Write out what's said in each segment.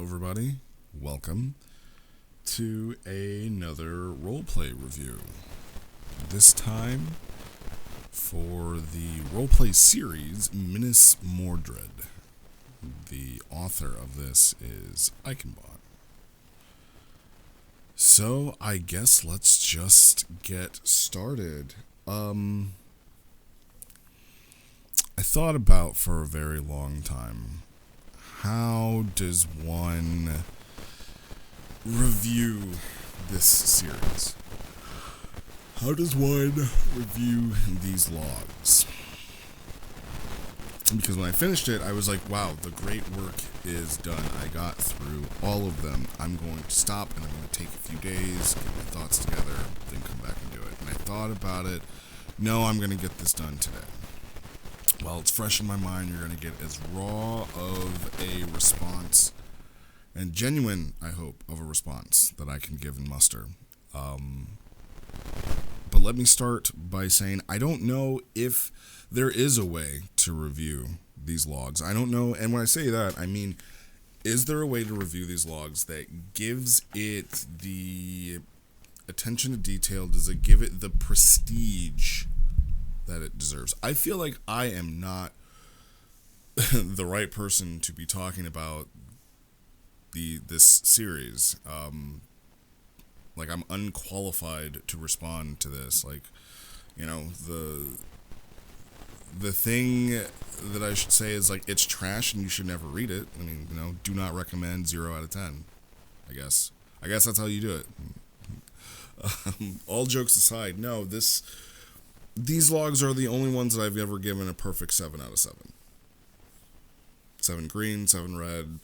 everybody. Welcome to another roleplay review. This time for the roleplay series Minas Mordred. The author of this is Eichenbot. So I guess let's just get started. I thought about for a very long time, how does one review this series? How does one review these logs? Because when I finished it, I was like, wow, the great work is done. I got through all of them. I'm going to stop and I'm going to take a few days, get my thoughts together, then come back and do it. And I thought about it. No, I'm going to get this done today. While it's fresh in my mind, you're going to get as raw of a response and genuine, I hope, of a response that I can give and muster. But let me start by saying I don't know if there is a way to review these logs. I don't know, and when I say that, I mean, is there a way to review these logs that gives it the attention to detail? Does it give it the prestige that it deserves? I feel like I am not the right person to be talking about this series. Like, I'm unqualified to respond to this. Like, you know, the thing that I should say is, like, it's trash and you should never read it. I mean, you know, do not recommend, 0 out of 10, I guess that's how you do it. All jokes aside, no, these logs are the only ones that I've ever given a perfect 7 out of 7. 7 green, 7 red.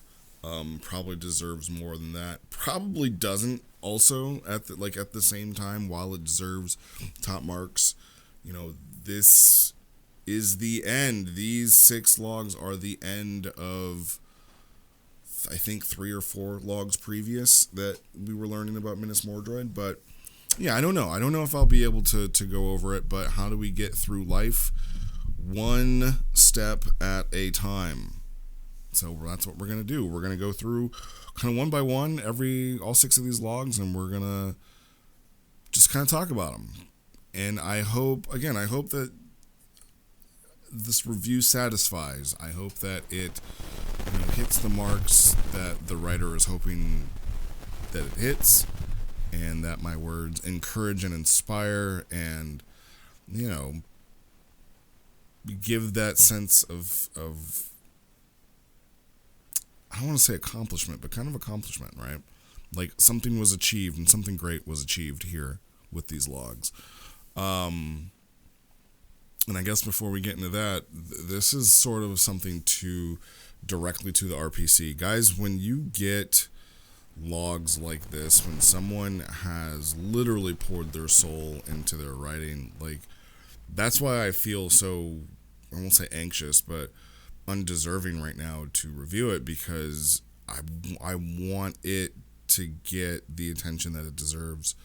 Probably deserves more than that. Probably doesn't also at the same time, while it deserves top marks. You know, this is the end. These 6 logs are the end of, I think, 3 or 4 logs previous that we were learning about Minas Mordred. But yeah, I don't know. I don't know if I'll be able to go over it, but how do we get through life? One step at a time. So that's what we're going to do. We're going to go through kind of one by one all 6 of these logs, and we're going to just kind of talk about them. And I hope that this review satisfies. I hope that it hits the marks that the writer is hoping that it hits, and that my words encourage and inspire and, give that sense of I don't want to say accomplishment, but kind of accomplishment, right? Like, something was achieved and something great was achieved here with these logs. And I guess before we get into that, this is sort of something directly to the RPC. Guys, when you get logs like this, when someone has literally poured their soul into their writing, like, that's why I feel so, I won't say anxious, but undeserving right now to review it, because I want it to get the attention that it deserves.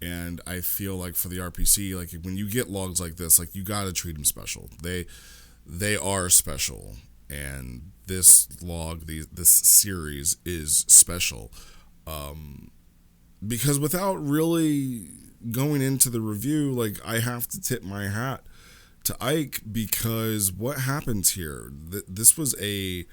And I feel like for the RPC, like, when you get logs like this, like, you gotta treat them special. They are special, and this log, this series is special, because without really going into the review, like, I have to tip my hat to Ike, because what happens here, this was a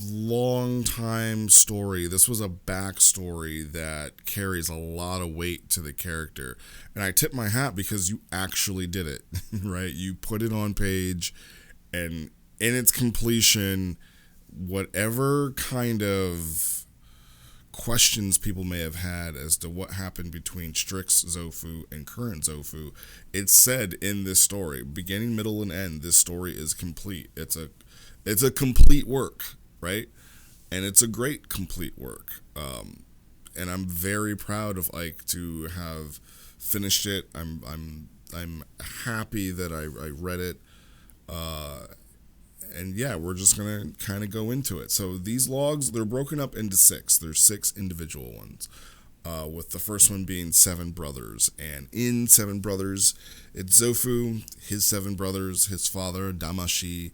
long time story. This was a backstory that carries a lot of weight to the character, and I tip my hat because you actually did it. Right? You put it on page, and in its completion, whatever kind of questions people may have had as to what happened between Strix Zofu and current Zofu, it's said in this story, beginning, middle, and end. This story is complete. It's a complete work, right? And it's a great complete work. And I'm very proud of Ike to have finished it. I'm happy that I read it. And yeah, we're just going to kind of go into it. So these logs, they're broken up into 6. There's 6 individual ones, with the first one being 7 brothers. And in 7 brothers, it's Zofu, his 7 brothers, his father, Damashi,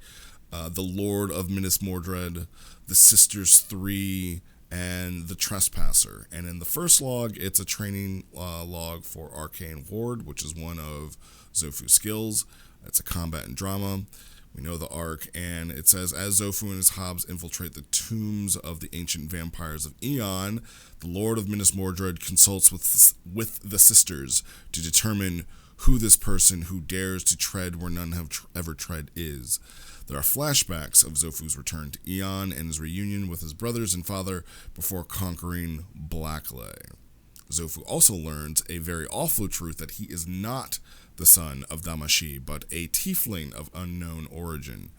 the Lord of Minas Mordred, the Sisters 3, and the Trespasser. And in the first log, it's a training log for Arcane Ward, which is one of Zofu's skills. It's a combat and drama. We know the arc, and it says, as Zofu and his Hobbs infiltrate the tombs of the ancient vampires of Aeon, the Lord of Minas Mordred consults with the sisters to determine who this person who dares to tread where none have ever tread is. There are flashbacks of Zofu's return to Aeon and his reunion with his brothers and father before conquering Blackley. Zofu also learns a very awful truth that he is not the son of Damashi, but a tiefling of unknown origin.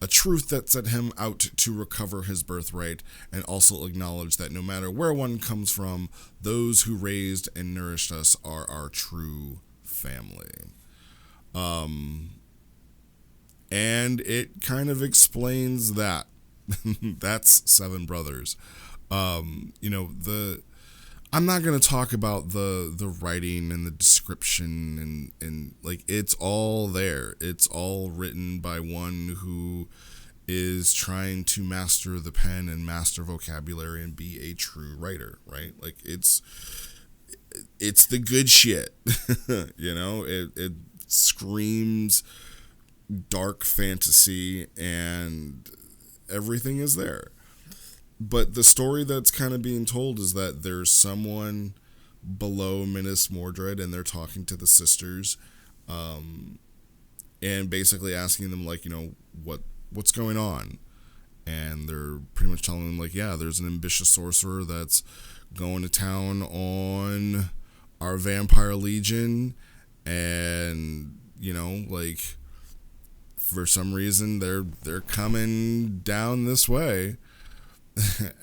A truth that set him out to recover his birthright and also acknowledge that no matter where one comes from, those who raised and nourished us are our true family. And it kind of explains that. That's Seven Brothers. I'm not going to talk about the writing and the description and like, it's all there. It's all written by one who is trying to master the pen and master vocabulary and be a true writer, right? Like, it's the good shit. It screams dark fantasy and everything is there. But the story that's kind of being told is that there's someone below Minas Mordred, and they're talking to the sisters, and basically asking them, like, what's going on? And they're pretty much telling them, like, yeah, there's an ambitious sorcerer that's going to town on our vampire legion, and, for some reason, they're coming down this way.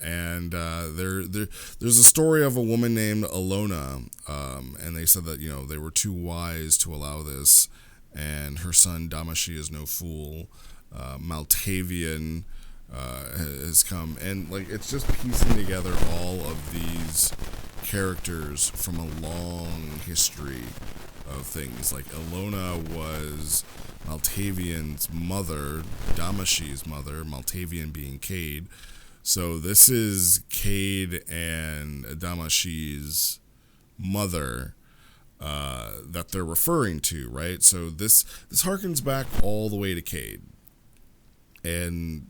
And there's a story of a woman named Alona, and they said that they were too wise to allow this, and her son Damashi is no fool. Maltavian has come, and like, it's just piecing together all of these characters from a long history of things. Like, Alona was Maltavian's mother, Damashi's mother, Maltavian being Cade. So this is Cade and Damashi's mother that they're referring to, right? So this harkens back all the way to Cade. And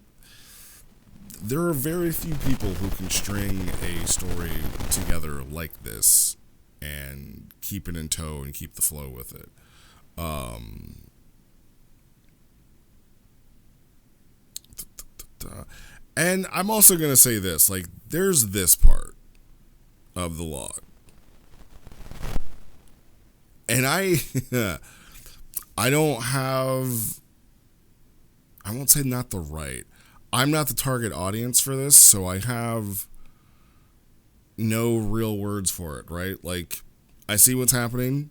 there are very few people who can string a story together like this and keep it in tow and keep the flow with it. And I'm also going to say this, like, there's this part of the log. And I don't have, I won't say not the right. I'm not the target audience for this, so I have no real words for it, right? Like, I see what's happening.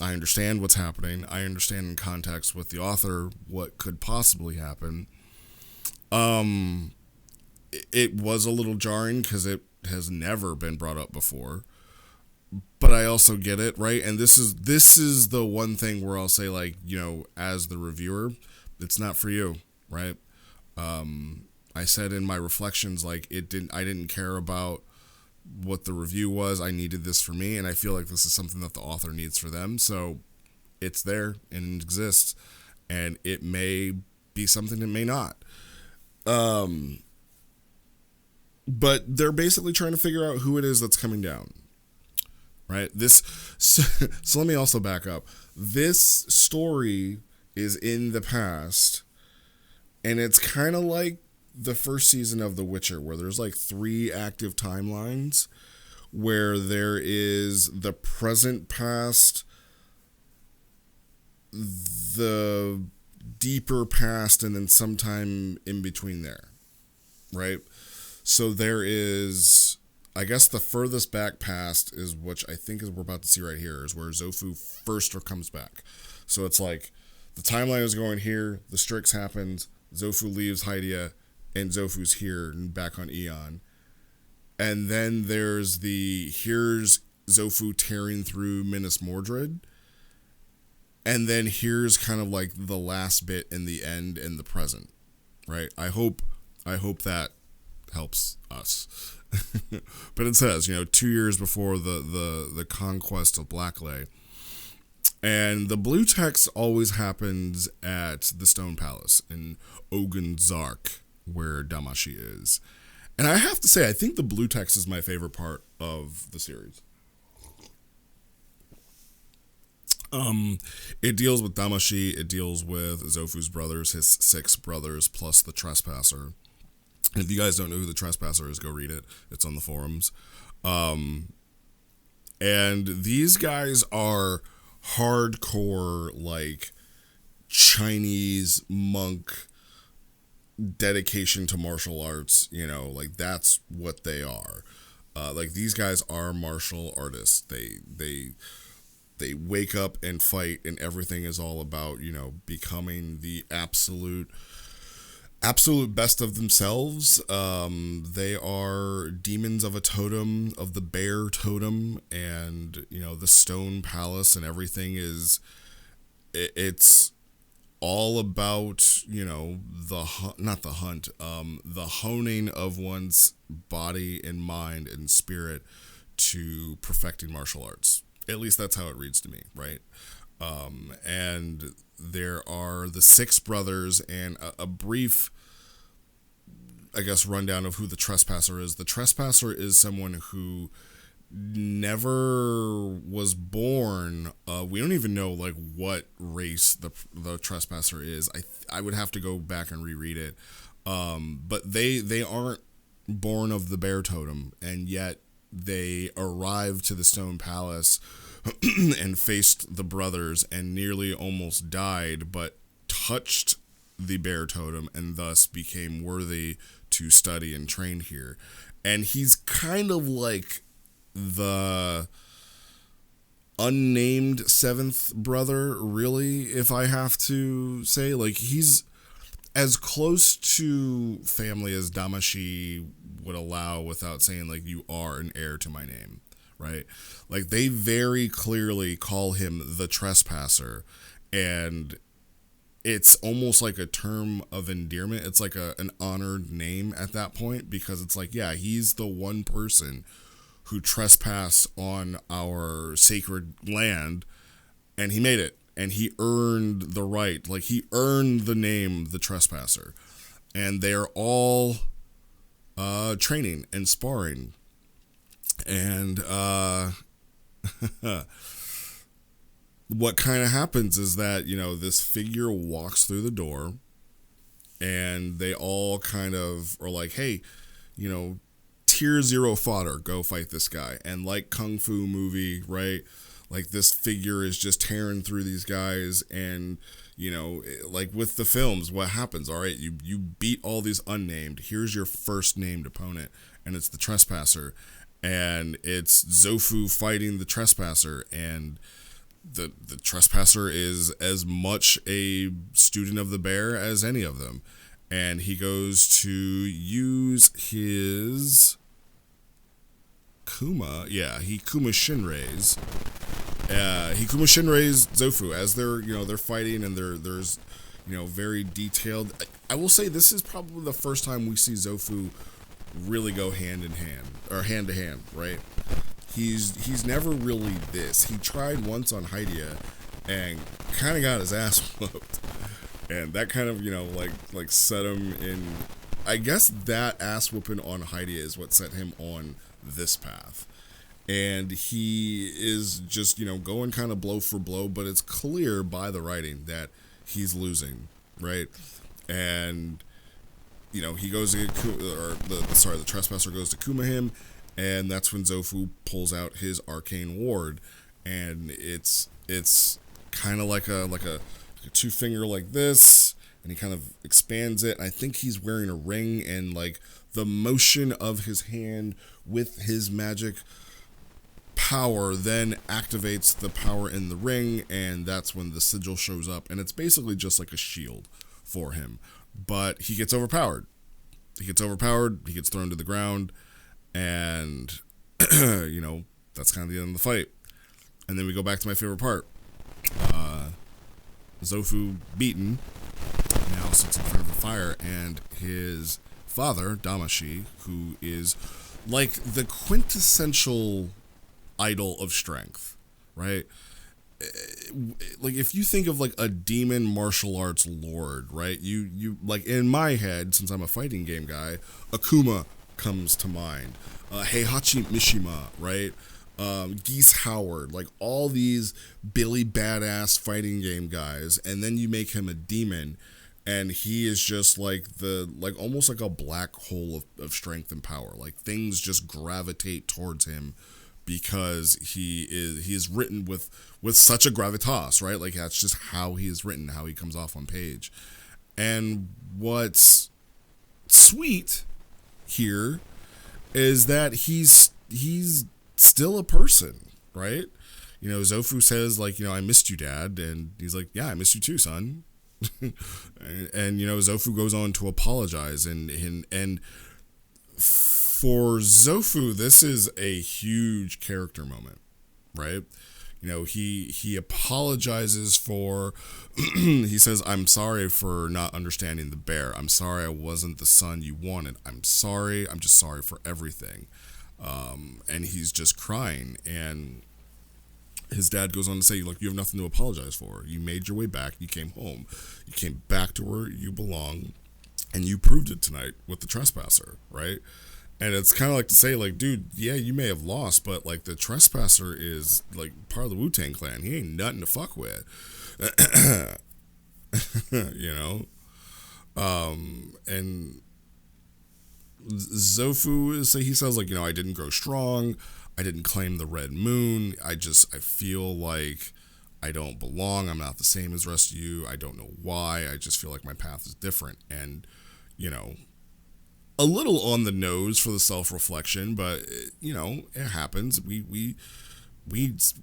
I understand what's happening. I understand in context with the author what could possibly happen. It was a little jarring because it has never been brought up before, but I also get it, right? And this is the one thing where I'll say, like, as the reviewer, it's not for you, right? I said in my reflections, like, I didn't care about what the review was. I needed this for me, and I feel like this is something that the author needs for them. So it's there and it exists, and it may be something, it may not. But they're basically trying to figure out who it is that's coming down, right? So let me also back up. This story is in the past, and it's kind of like the first season of The Witcher, where there's like 3 active timelines, where there is the present past, the deeper past, and then sometime in between there, right? So there is, I guess the furthest back past is, which I think is we're about to see right here, is where Zofu first comes back. So it's like the timeline is going here, the Strix happens, Zofu leaves Hydia, and Zofu's here and back on Aeon. And then there's here's Zofu tearing through Minas Mordred. and then here's kind of like the last bit in the end in the present, right? I hope that helps us. But it says, 2 years before the conquest of Blackley. And the blue text always happens at the Stone Palace in Ogenzark, where Damashi is. And I have to say, I think the blue text is my favorite part of the series. It deals with Damashi, it deals with Zofu's brothers, his 6 brothers, plus the Trespasser. And if you guys don't know who the Trespasser is, go read it. It's on the forums. And these guys are hardcore, like, Chinese monk dedication to martial arts, like, that's what they are. Like, these guys are martial artists. They wake up and fight, and everything is all about, becoming the absolute best of themselves. They are demons of a totem, of the bear totem, and, the Stone Palace and everything it's all about, not the hunt, the honing of one's body and mind and spirit to perfecting martial arts. At least that's how it reads to me, right? And there are the 6 brothers, and a brief, I guess, rundown of who the Trespasser is. The Trespasser is someone who never was born. We don't even know, like, what race the Trespasser is. I would have to go back and reread it. But they aren't born of the bear totem, and yet they arrived to the Stone Palace and faced the brothers and nearly almost died, but touched the bear totem and thus became worthy to study and train here. And he's kind of like the unnamed 7th brother, really, if I have to say. Like, he's as close to family as Damashi would allow without saying, like, you are an heir to my name, right? Like, they very clearly call him the Trespasser, and it's almost like a term of endearment. It's like an honored name at that point, because it's like, yeah, he's the one person who trespassed on our sacred land, and he made it, and he earned the right, like, he earned the name the Trespasser. And they're all training and sparring, and what kind of happens is that, this figure walks through the door, and they all kind of are like, hey, tier 0 fodder, go fight this guy. And like Kung Fu movie, right? Like, this figure is just tearing through these guys, and, like with the films, what happens? All right, you beat all these unnamed. Here's your first named opponent, and it's the Trespasser. And it's Zofu fighting the Trespasser, and the Trespasser is as much a student of the bear as any of them. And he goes to use his Kuma. Yeah, he Kuma Shinreis. He Kuma Shinreis Zofu as they're fighting, and there's very detailed. I will say this is probably the first time we see Zofu really go hand in hand, or hand to hand, right? He's never really this. He tried once on Hydia and kind of got his ass whooped. And that kind of, like set him in. I guess that ass whooping on Hydia is what set him on this path. And he is just, going kind of blow for blow, but it's clear by the writing that he's losing, right? And, he goes to get the Trespasser goes to Kuma him, and that's when Zofu pulls out his arcane ward, and it's kind of like a 2-finger like this, and he kind of expands it. And I think he's wearing a ring, and like the motion of his hand with his magic power then activates the power in the ring, and that's when the sigil shows up, and it's basically just like a shield for him. But he gets overpowered. He gets thrown to the ground, and that's kind of the end of the fight. And then we go back to my favorite part. Zofu beaten, now sits in front of a fire, and his father, Damashi, who is like the quintessential idol of strength, right? Like if you think of like a demon martial arts lord, right? You like in my head, since I'm a fighting game guy, Akuma comes to mind. Heihachi Mishima, right? Geese Howard, like all these Billy badass fighting game guys, and then you make him a demon, and he is just like almost like a black hole of strength and power. Like things just gravitate towards him because he is written with such a gravitas, right? Like that's just how he is written, how he comes off on page. And what's sweet here is that he's still a person, right? You know, Zofu says like, I missed you, Dad, and he's like, yeah, I missed you too, son. and Zofu goes on to apologize, and for Zofu, this is a huge character moment, right? He apologizes for, he says, I'm sorry for not understanding the bear. I'm sorry I wasn't the son you wanted. I'm sorry. I'm just sorry for everything. And he's just crying. And his dad goes on to say, look, you have nothing to apologize for. You made your way back. You came home. You came back to where you belong. And you proved it tonight with the trespasser, right? And it's kind of like to say, like, dude, yeah, you may have lost, but, like, the trespasser is, like, part of the Wu-Tang Clan. He ain't nothing to fuck with. And Zofu, he says, like, I didn't grow strong. I didn't claim the red moon. I feel like I don't belong. I'm not the same as the rest of you. I don't know why. I just feel like my path is different. And, a little on the nose for the self-reflection, but it happens. We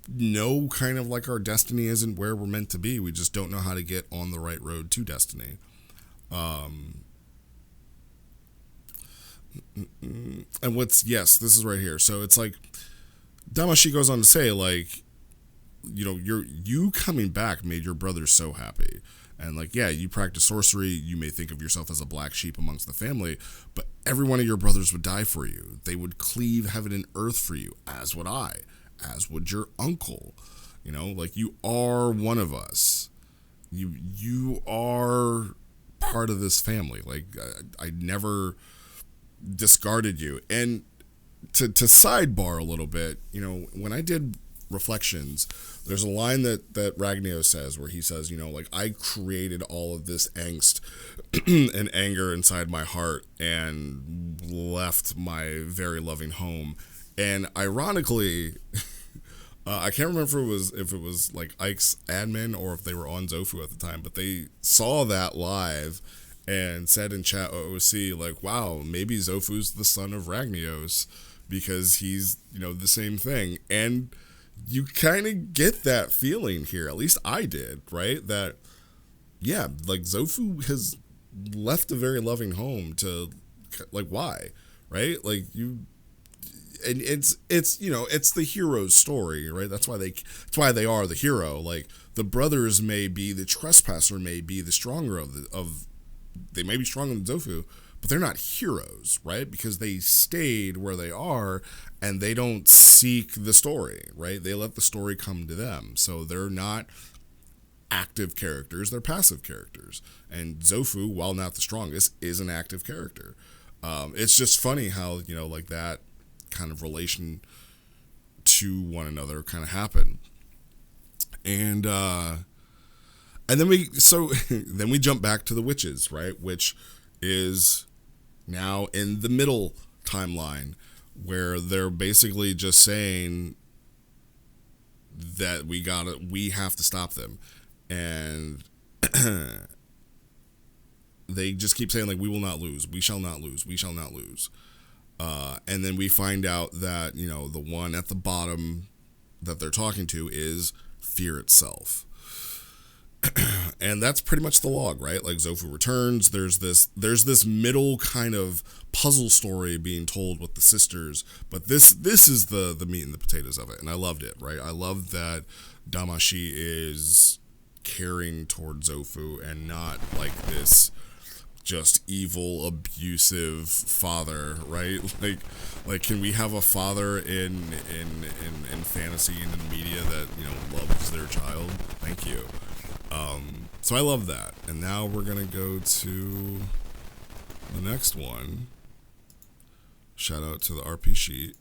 know kind of like our destiny isn't where we're meant to be. We just don't know how to get on the right road to destiny. And this is right here. So it's like Damashi goes on to say, like, you coming back made your brother so happy. And like, yeah, you practice sorcery. You may think of yourself as a black sheep amongst the family, but every one of your brothers would die for you. They would cleave heaven and earth for you, as would I, as would your uncle. Like you are one of us. You are part of this family. Like I never discarded you. And to sidebar a little bit, when I did reflections, there's a line that Ragnio says where he says, like, I created all of this angst and anger inside my heart and left my very loving home. And ironically, I can't remember if it was like Ike's admin or if they were on Zofu at the time, but they saw that live and said in chat OOC, like, wow, maybe Zofu's the son of Ragnios because he's, the same thing. And you kind of get that feeling here. At least I did, right? That, yeah, like Zofu has left a very loving home to, like, why, right? Like and it's the hero's story, right? That's why they are the hero. Like the brothers may be, the trespasser may be the stronger they may be stronger than Zofu, but they're not heroes, right? Because they stayed where they are and they don't seek the story, right? They let the story come to them. So they're not active characters, they're passive characters. And Zofu, while not the strongest, is an active character. It's just funny how, like that kind of relation to one another kind of happen. And then we jump back to the witches, right? Which is now in the middle timeline where they're basically just saying that we have to stop them. And they just keep saying, like, we will not lose. We shall not lose. We shall not lose. And then we find out that, the one at the bottom that they're talking to is fear itself. And that's pretty much the log, right? Like Zofu returns. There's this middle kind of puzzle story being told with the sisters, but this is the meat and the potatoes of it, and I loved it, right? I love that Damashi is caring towards Zofu and not like this just evil, abusive father, right? Like, can we have a father in fantasy and in media that, you know, loves their child? Thank you. So I love that. And now we're gonna go to the next one. Shout out to the RP sheet.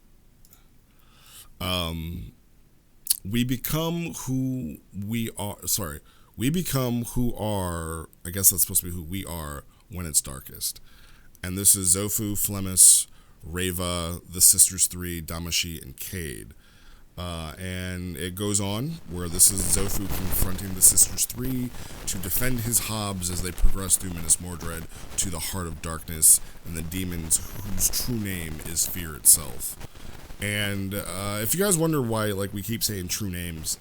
We become who we are. Sorry, we become who are. I guess that's supposed to be who we are when it's darkest. And this is Zofu, Flemis, Reva, the Sisters 3, Damashi, and Cade. And it goes on where this is Zofu confronting the Sisters 3 to defend his Hobbs as they progress through Minas Mordred to the heart of darkness and the demons whose true name is fear itself. And if you guys wonder why, like, we keep saying true names,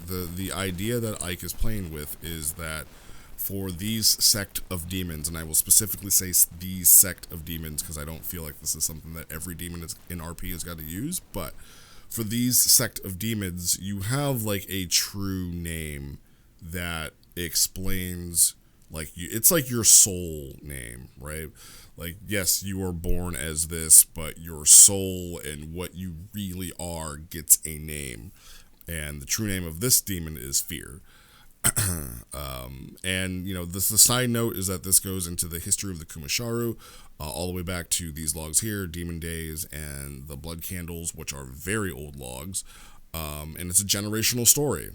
the idea that Ike is playing with is that for these sect of demons, and I will specifically say these sect of demons because I don't feel like this is something that every demon in RP has got to use, but for these sect of demons, you have like a true name that explains, like, it's like your soul name, right? Like, yes, you are born as this, but your soul and what you really are gets a name. And the true name of this demon is fear. And, you know, the side note is that this goes into the history of the Kumasharu, all the way back to these logs here, Demon Days and the Blood Candles, which are very old logs. And it's a generational story.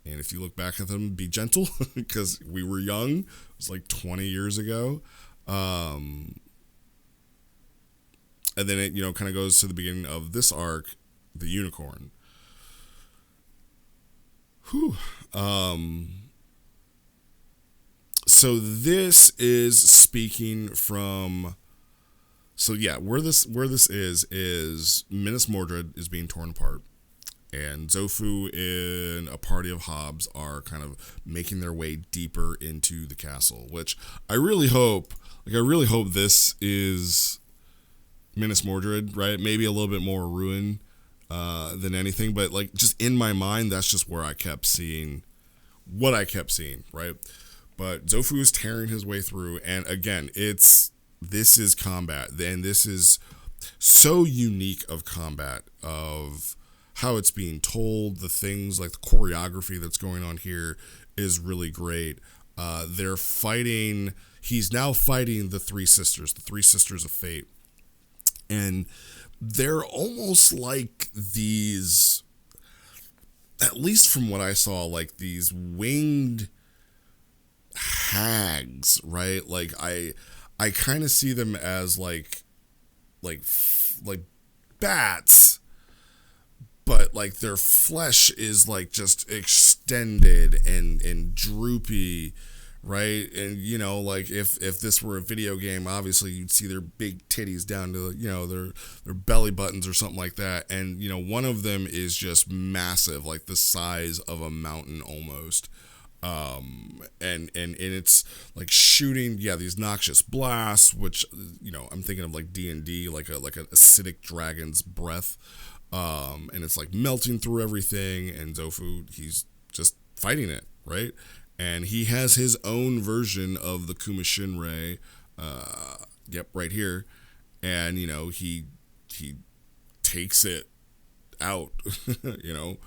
And if you look back at them, be gentle, because we were young. It was like 20 years ago. And then it, you know, kind of goes to the beginning of this arc, the Unicorn. Whew. So this is speaking from, so yeah, where this is Minas Mordred is being torn apart, and Zofu and a party of Hobbs are kind of making their way deeper into the castle, which I really hope this is Minas Mordred, right? Maybe a little bit more ruin than anything, but like, just in my mind, that's just where I kept seeing what I kept seeing, right? But Zofu is tearing his way through, and again, this is combat, and this is so unique of combat, of how it's being told, the things like the choreography that's going on here is really great. They're fighting, he's now fighting the three sisters of fate, and they're almost like these, at least from what I saw, like these winged hags, right? Like I kind of see them as like bats, but like their flesh is like just extended and droopy, right? And you know, like if this were a video game, obviously you'd see their big titties down to, you know, their belly buttons or something like that. And you know, one of them is just massive, like the size of a mountain almost. And it's like shooting, these noxious blasts, which, you know, I'm thinking of like D&D, like an acidic dragon's breath. And it's like melting through everything, and Zofu, he's just fighting it, right? And he has his own version of the Kuma Shinrei, right here. And, you know, he takes it out, you know,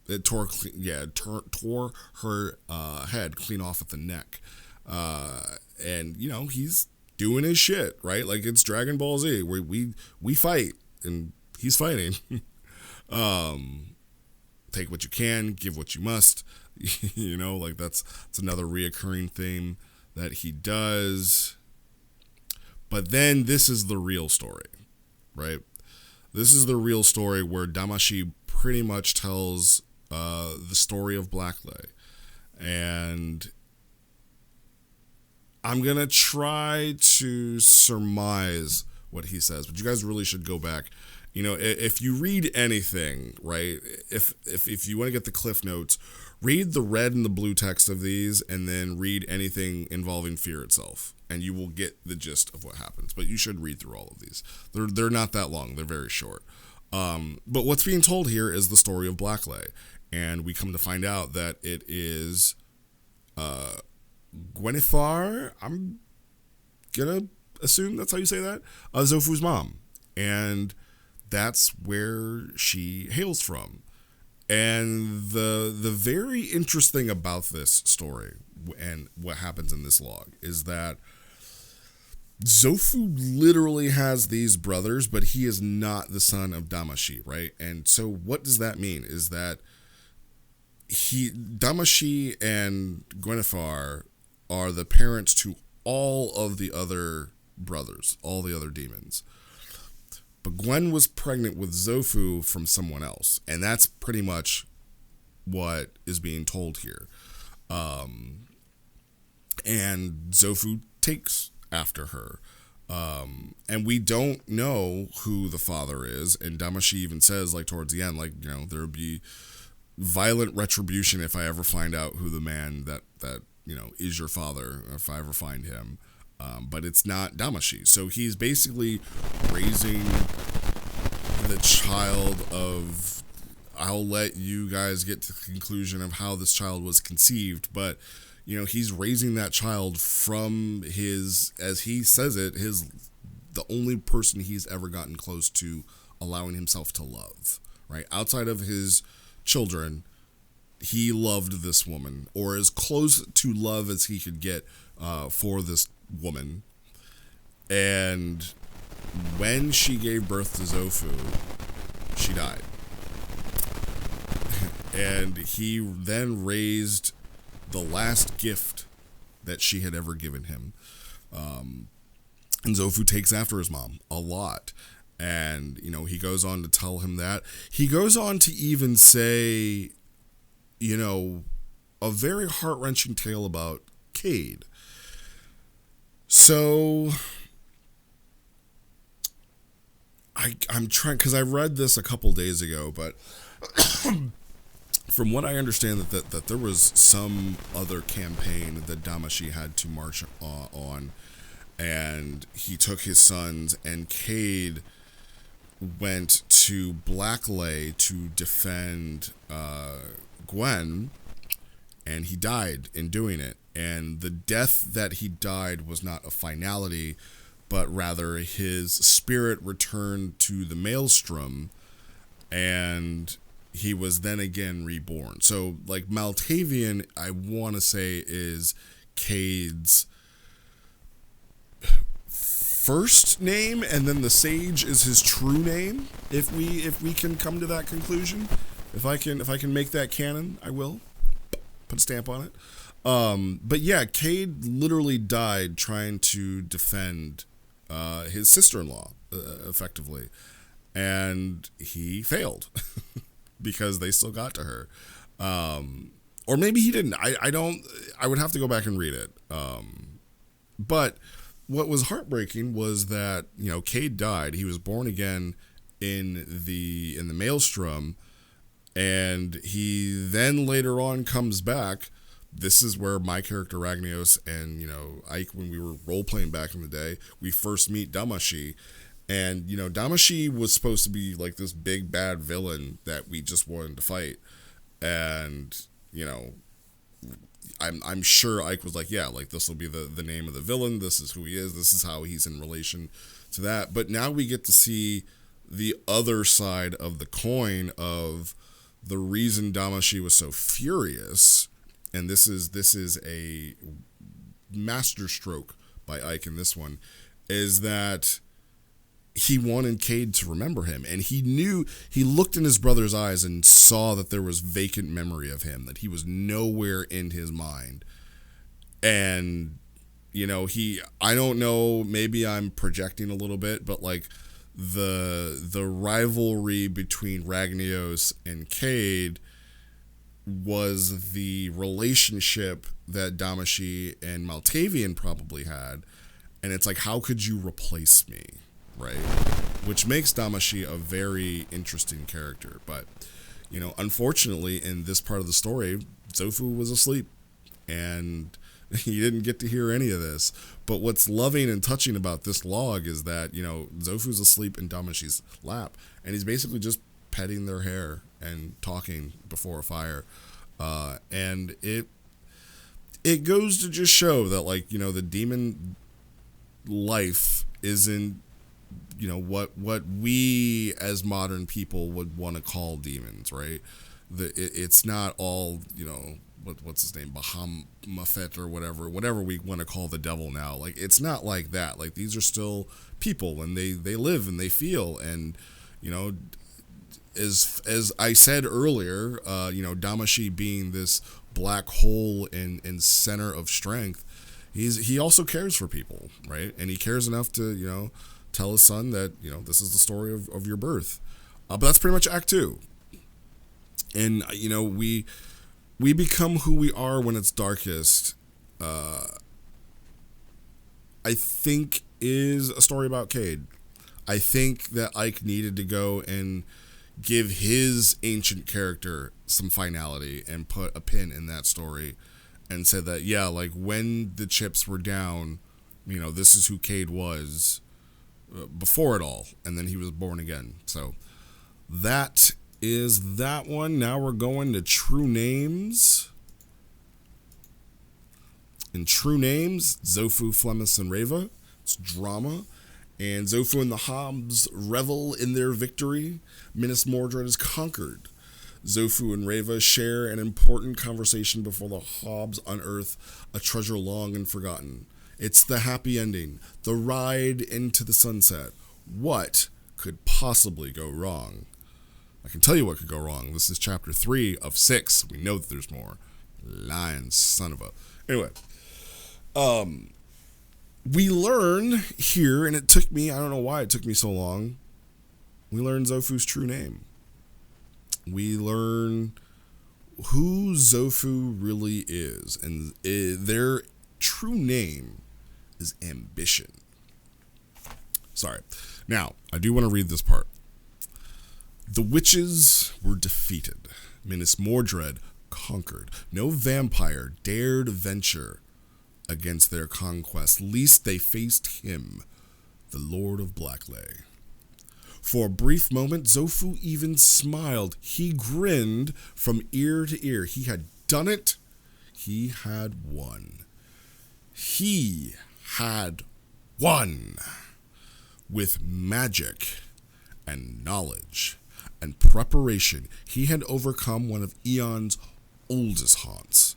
it tore her head clean off at the neck. And, you know, he's doing his shit, right? Like, it's Dragon Ball Z, where we fight, and he's fighting. Take what you can, give what you must. You know, like that's another reoccurring theme that he does. But then this is the real story, right? This is the real story where Damashi pretty much tells the story of Blackley. And I'm going to try to surmise what he says, but you guys really should go back. You know, if you read anything, right, if you want to get the Cliff Notes, read the red and the blue text of these, and then read anything involving fear itself, and you will get the gist of what happens. But you should read through all of these. They're not that long. They're very short. But what's being told here is the story of Blackley. and we come to find out that it is Gwenethar. I'm gonna assume that's how you say that. Zofu's mom, and that's where she hails from. And the very interesting about this story and what happens in this log is that Zofu literally has these brothers, but he is not the son of Damashi, right? And so what does that mean? Is that Damashi and Gwenethar are the parents to all of the other brothers, all the other demons. But Gwen was pregnant with Zofu from someone else, and that's pretty much what is being told here. And Zofu takes after her. And we don't know who the father is, and Damashi even says, like, towards the end, like, you know, there would be violent retribution if I ever find out who the man that you know, is your father, if I ever find him. But it's not Damashi. So he's basically raising the child of, I'll let you guys get to the conclusion of how this child was conceived, but, you know, he's raising that child from his, as he says it, the only person he's ever gotten close to allowing himself to love, right? Outside of his children, he loved this woman, or as close to love as he could get for this woman. And when she gave birth to Zofu, she died. And he then raised the last gift that she had ever given him. And Zofu takes after his mom a lot. And, you know, he goes on to tell him that. He goes on to even say, you know, a very heart-wrenching tale about Cade. So I'm trying, because I read this a couple days ago, but from what I understand, that there was some other campaign that Damashi had to march on, and he took his sons, and Cade went to Blackley to defend Gwen, and he died in doing it. And the death that he died was not a finality, but rather his spirit returned to the maelstrom, and he was then again reborn. So, like, Maltavian, I want to say, is Cade's first name, and then the Sage is his true name. If we can come to that conclusion, if I can make that canon, I will put a stamp on it. But yeah, Cade literally died trying to defend his sister-in-law, effectively, and he failed because they still got to her, or maybe he didn't. I would have to go back and read it. But what was heartbreaking was that, you know, Cade died. He was born again in the maelstrom, and he then later on comes back. This is where my character Ragnios and, you know, Ike, when we were role playing back in the day, we first meet Damashi. And, you know, Damashi was supposed to be like this big bad villain that we just wanted to fight. And, you know, I'm sure Ike was like, yeah, like, this will be the name of the villain. This is who he is. This is how he's in relation to that. But now we get to see the other side of the coin of the reason Damashi was so furious. And this is a masterstroke by Ike in this one, is that he wanted Cade to remember him. And he looked in his brother's eyes and saw that there was vacant memory of him, that he was nowhere in his mind. And, you know, I don't know, maybe I'm projecting a little bit, but like the rivalry between Ragnios and Cade was the relationship that Damashi and Maltavian probably had. And it's like, how could you replace me, right? Which makes Damashi a very interesting character. But, you know, unfortunately, in this part of the story, Zofu was asleep, and he didn't get to hear any of this. But what's loving and touching about this log is that, you know, Zofu's asleep in Damashi's lap, and he's basically just petting their hair and talking before a fire. And it goes to just show that, like, you know, the demon life isn't, you know, what we as modern people would want to call demons, right? It's not all, you know, what's his name, Bahamut or whatever we want to call the devil now. Like, it's not like that. Like, these are still people, and they live and they feel, and, you know, as I said earlier, you know, Damashi being this black hole and center of strength, he also cares for people, right? And he cares enough to, you know, tell his son that, you know, this is the story of your birth. But that's pretty much Act 2. And, you know, we become who we are when it's darkest. I think is a story about Cade. I think that Ike needed to go and give his ancient character some finality and put a pin in that story and said that, yeah, like, when the chips were down, you know, this is who Cade was before it all, and then he was born again. So that is that one. Now we're going to True Names. In True Names, Zofu, Flemis, and Reva. It's drama. And Zofu and the Hobbs revel in their victory. Minas Mordred is conquered. Zofu and Reva share an important conversation before the Hobbs unearth a treasure long and forgotten. It's the happy ending, the ride into the sunset. What could possibly go wrong? I can tell you what could go wrong. This is chapter 3 of 6. We know that there's more. Lying son of a... Anyway. We learn here, and it took me, I don't know why it took me so long, we learn Zofu's true name. We learn who Zofu really is, and their true name is Ambition. Sorry. Now, I do want to read this part. The witches were defeated. Minas Mordred conquered. No vampire dared venture against their conquest, lest they faced him, the Lord of Blacklay. For a brief moment, Zofu even smiled. He grinned from ear to ear. He had done it. He had won. He had won. With magic and knowledge and preparation, he had overcome one of Eon's oldest haunts.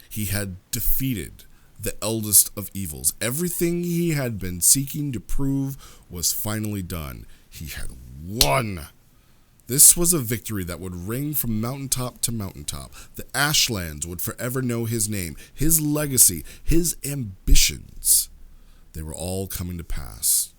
He had defeated the eldest of evils. Everything he had been seeking to prove was finally done. He had won. This was a victory that would ring from mountaintop to mountaintop. The Ashlands would forever know his name, his legacy, his ambitions. They were all coming to pass.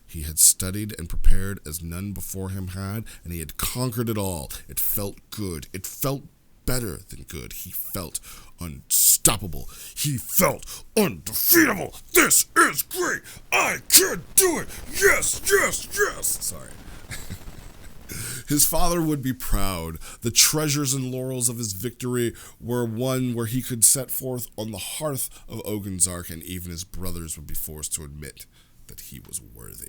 He had studied and prepared as none before him had, and he had conquered it all. It felt good. It felt better than good. He felt unstoppable. He felt undefeatable. This is great. I can do it. Yes, yes, yes. Sorry. His father would be proud. The treasures and laurels of his victory were one where he could set forth on the hearth of Ogenzark, and even his brothers would be forced to admit that he was worthy.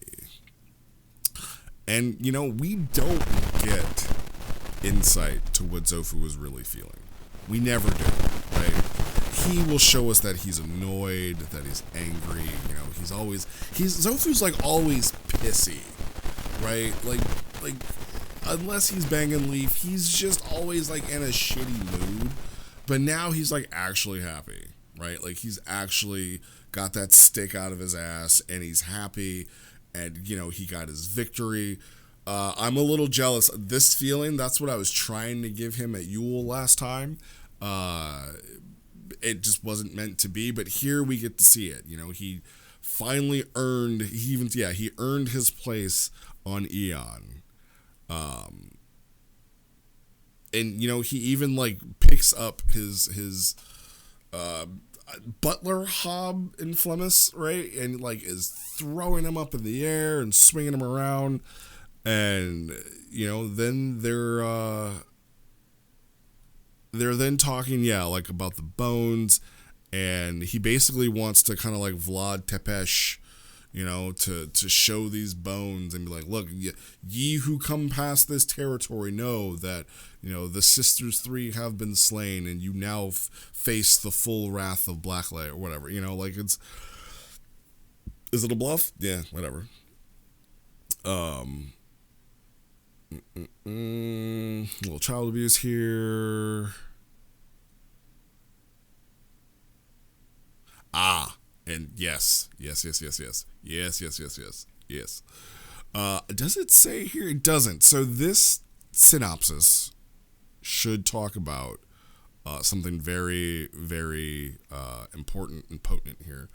And, you know, we don't get insight to what Zofu was really feeling. We never do, right? He will show us that he's annoyed, that he's angry, you know, Zofu's like always pissy, right? Like, unless he's banging Leaf, he's just always like in a shitty mood. But now he's like actually happy, right? Like he's actually got that stick out of his ass and he's happy, and, you know, he got his victory. I'm a little jealous. This feeling, that's what I was trying to give him at Yule last time. It just wasn't meant to be, but here we get to see it. You know, he finally earned, he earned his place on Eon. And, you know, he even, like, picks up his butler Hob in Flemis, right? And, like, is throwing him up in the air and swinging him around. And, you know, then they're then talking, like, about the bones. And he basically wants to kind of like Vlad Tepes to show these bones and be like, look, ye who come past this territory know that, the sisters three have been slain, and you now face the full wrath of Blacklight or whatever. Like is it a bluff? Yeah, whatever. Little child abuse here. And yes. Does it say here? It doesn't. So this synopsis should talk about something very, very important and potent here.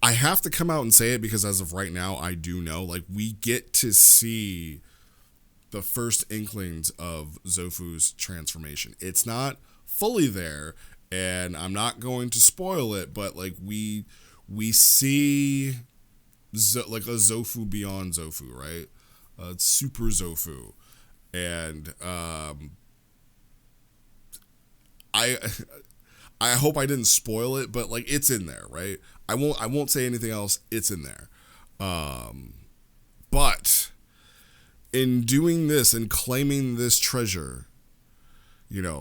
I have to come out and say it because as of right now, I do know. Like, we get to see the first inklings of Zofu's transformation. It's not fully there, and I'm not going to spoil it, but like we see like a Zofu beyond Zofu, right? Super Zofu, and I hope I didn't spoil it, but like it's in there, right? I won't say anything else. It's in there, but in doing this and claiming this treasure, the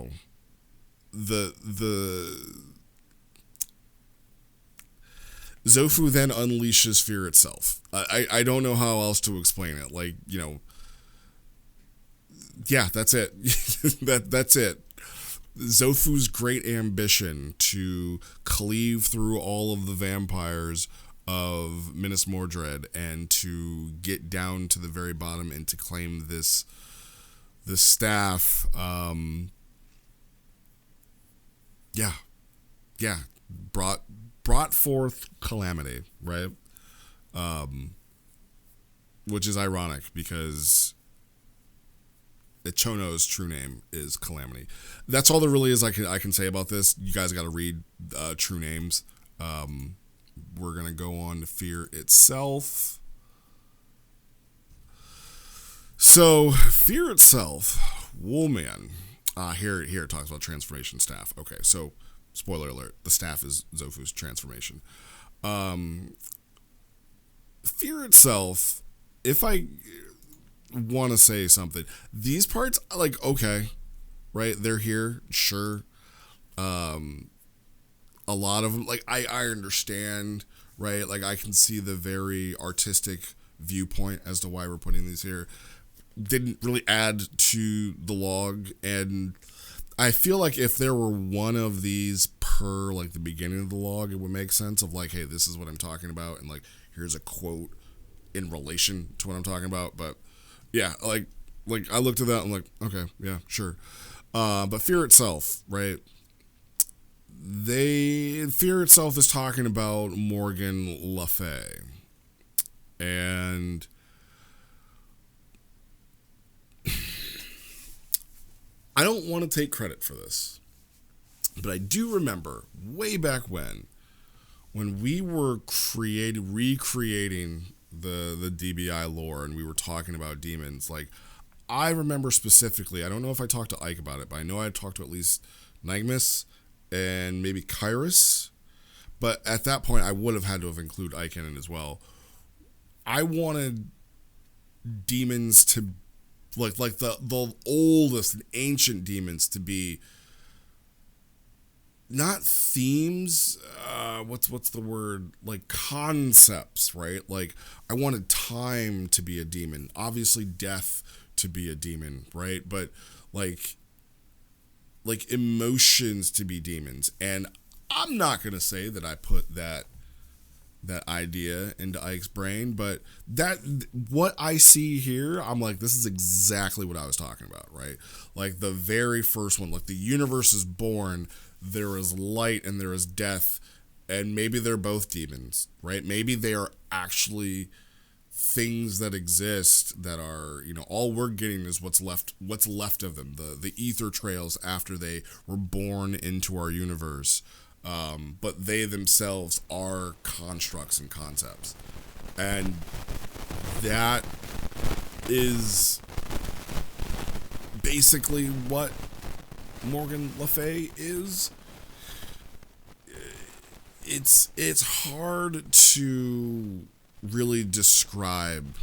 Zofu then unleashes fear itself. I don't know how else to explain it. Like, yeah, that's it. That's it. Zofu's great ambition to cleave through all of the vampires of Minas Mordred and to get down to the very bottom and to claim this staff. Brought forth calamity, right? Which is ironic because Chono's true name is Calamity. That's all there really is I can say about this. You guys got to read true names. We're gonna go on to Fear itself. So Fear itself, Woolman. Here it talks about transformation staff. Okay, so spoiler alert: the staff is Zofu's transformation. Fear itself. If I want to say something, these parts, like, okay, right, they're here, sure. A lot of them, like, I understand, right, like, I can see the very artistic viewpoint as to why we're putting these here. Didn't really add to the log, and I feel like if there were one of these per, like, the beginning of the log, it would make sense of, like, hey, this is what I'm talking about, and, like, here's a quote in relation to what I'm talking about. But yeah, like I looked at that and I'm like, okay, yeah, sure. But Fear itself, right? Fear itself is talking about Morgan Le Fay, and I don't want to take credit for this, but I do remember way back when we were recreating the DBI lore and we were talking about demons. Like, I remember specifically, I don't know if I talked to Ike about it, but I know I talked to at least Nigmus and maybe Kyrus. But at that point, I would have had to have included Ike in it as well. I wanted demons to, like the oldest and ancient demons to be not themes, what's the word, like concepts, right? Like, I wanted time to be a demon, obviously death to be a demon, right? But like emotions to be demons. And I'm not gonna say that I put that idea into Ike's brain, but what I see here, I'm like, this is exactly what I was talking about, right? Like the very first one, like the universe is born, there is light and there is death, and maybe they're both demons, right? Maybe they are actually things that exist that are, all we're getting is what's left of them, the ether trails after they were born into our universe. But they themselves are constructs and concepts. And that is basically what Morgan Le Fay is. it's hard to really describe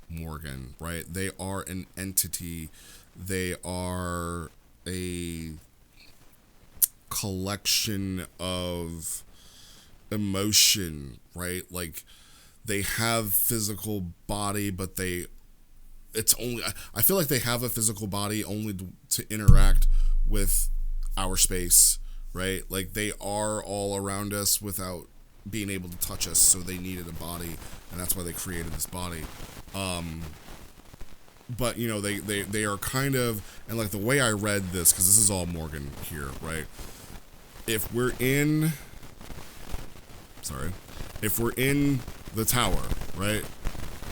Morgan, right? They are an entity. They are a collection of emotion, right? Like they have physical body, but it's only I feel like they have a physical body only to interact with our space, right? Like they are all around us without being able to touch us, so they needed a body, and that's why they created this body. But you know, they are kind of, and like the way I read this, because this is all Morgan here, right? If we're in, sorry, if we're in the tower, right?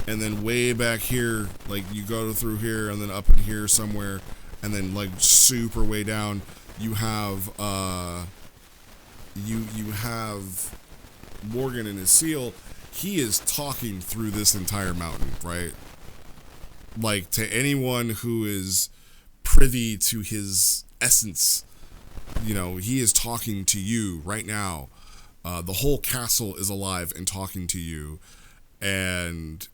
And then way back here, like you go through here and then up in here somewhere, and then like super way down, you have you have Morgan and his seal. He is talking through this entire mountain, right? Like to anyone who is privy to his essence, you know, he is talking to you right now. The whole castle is alive and talking to you, and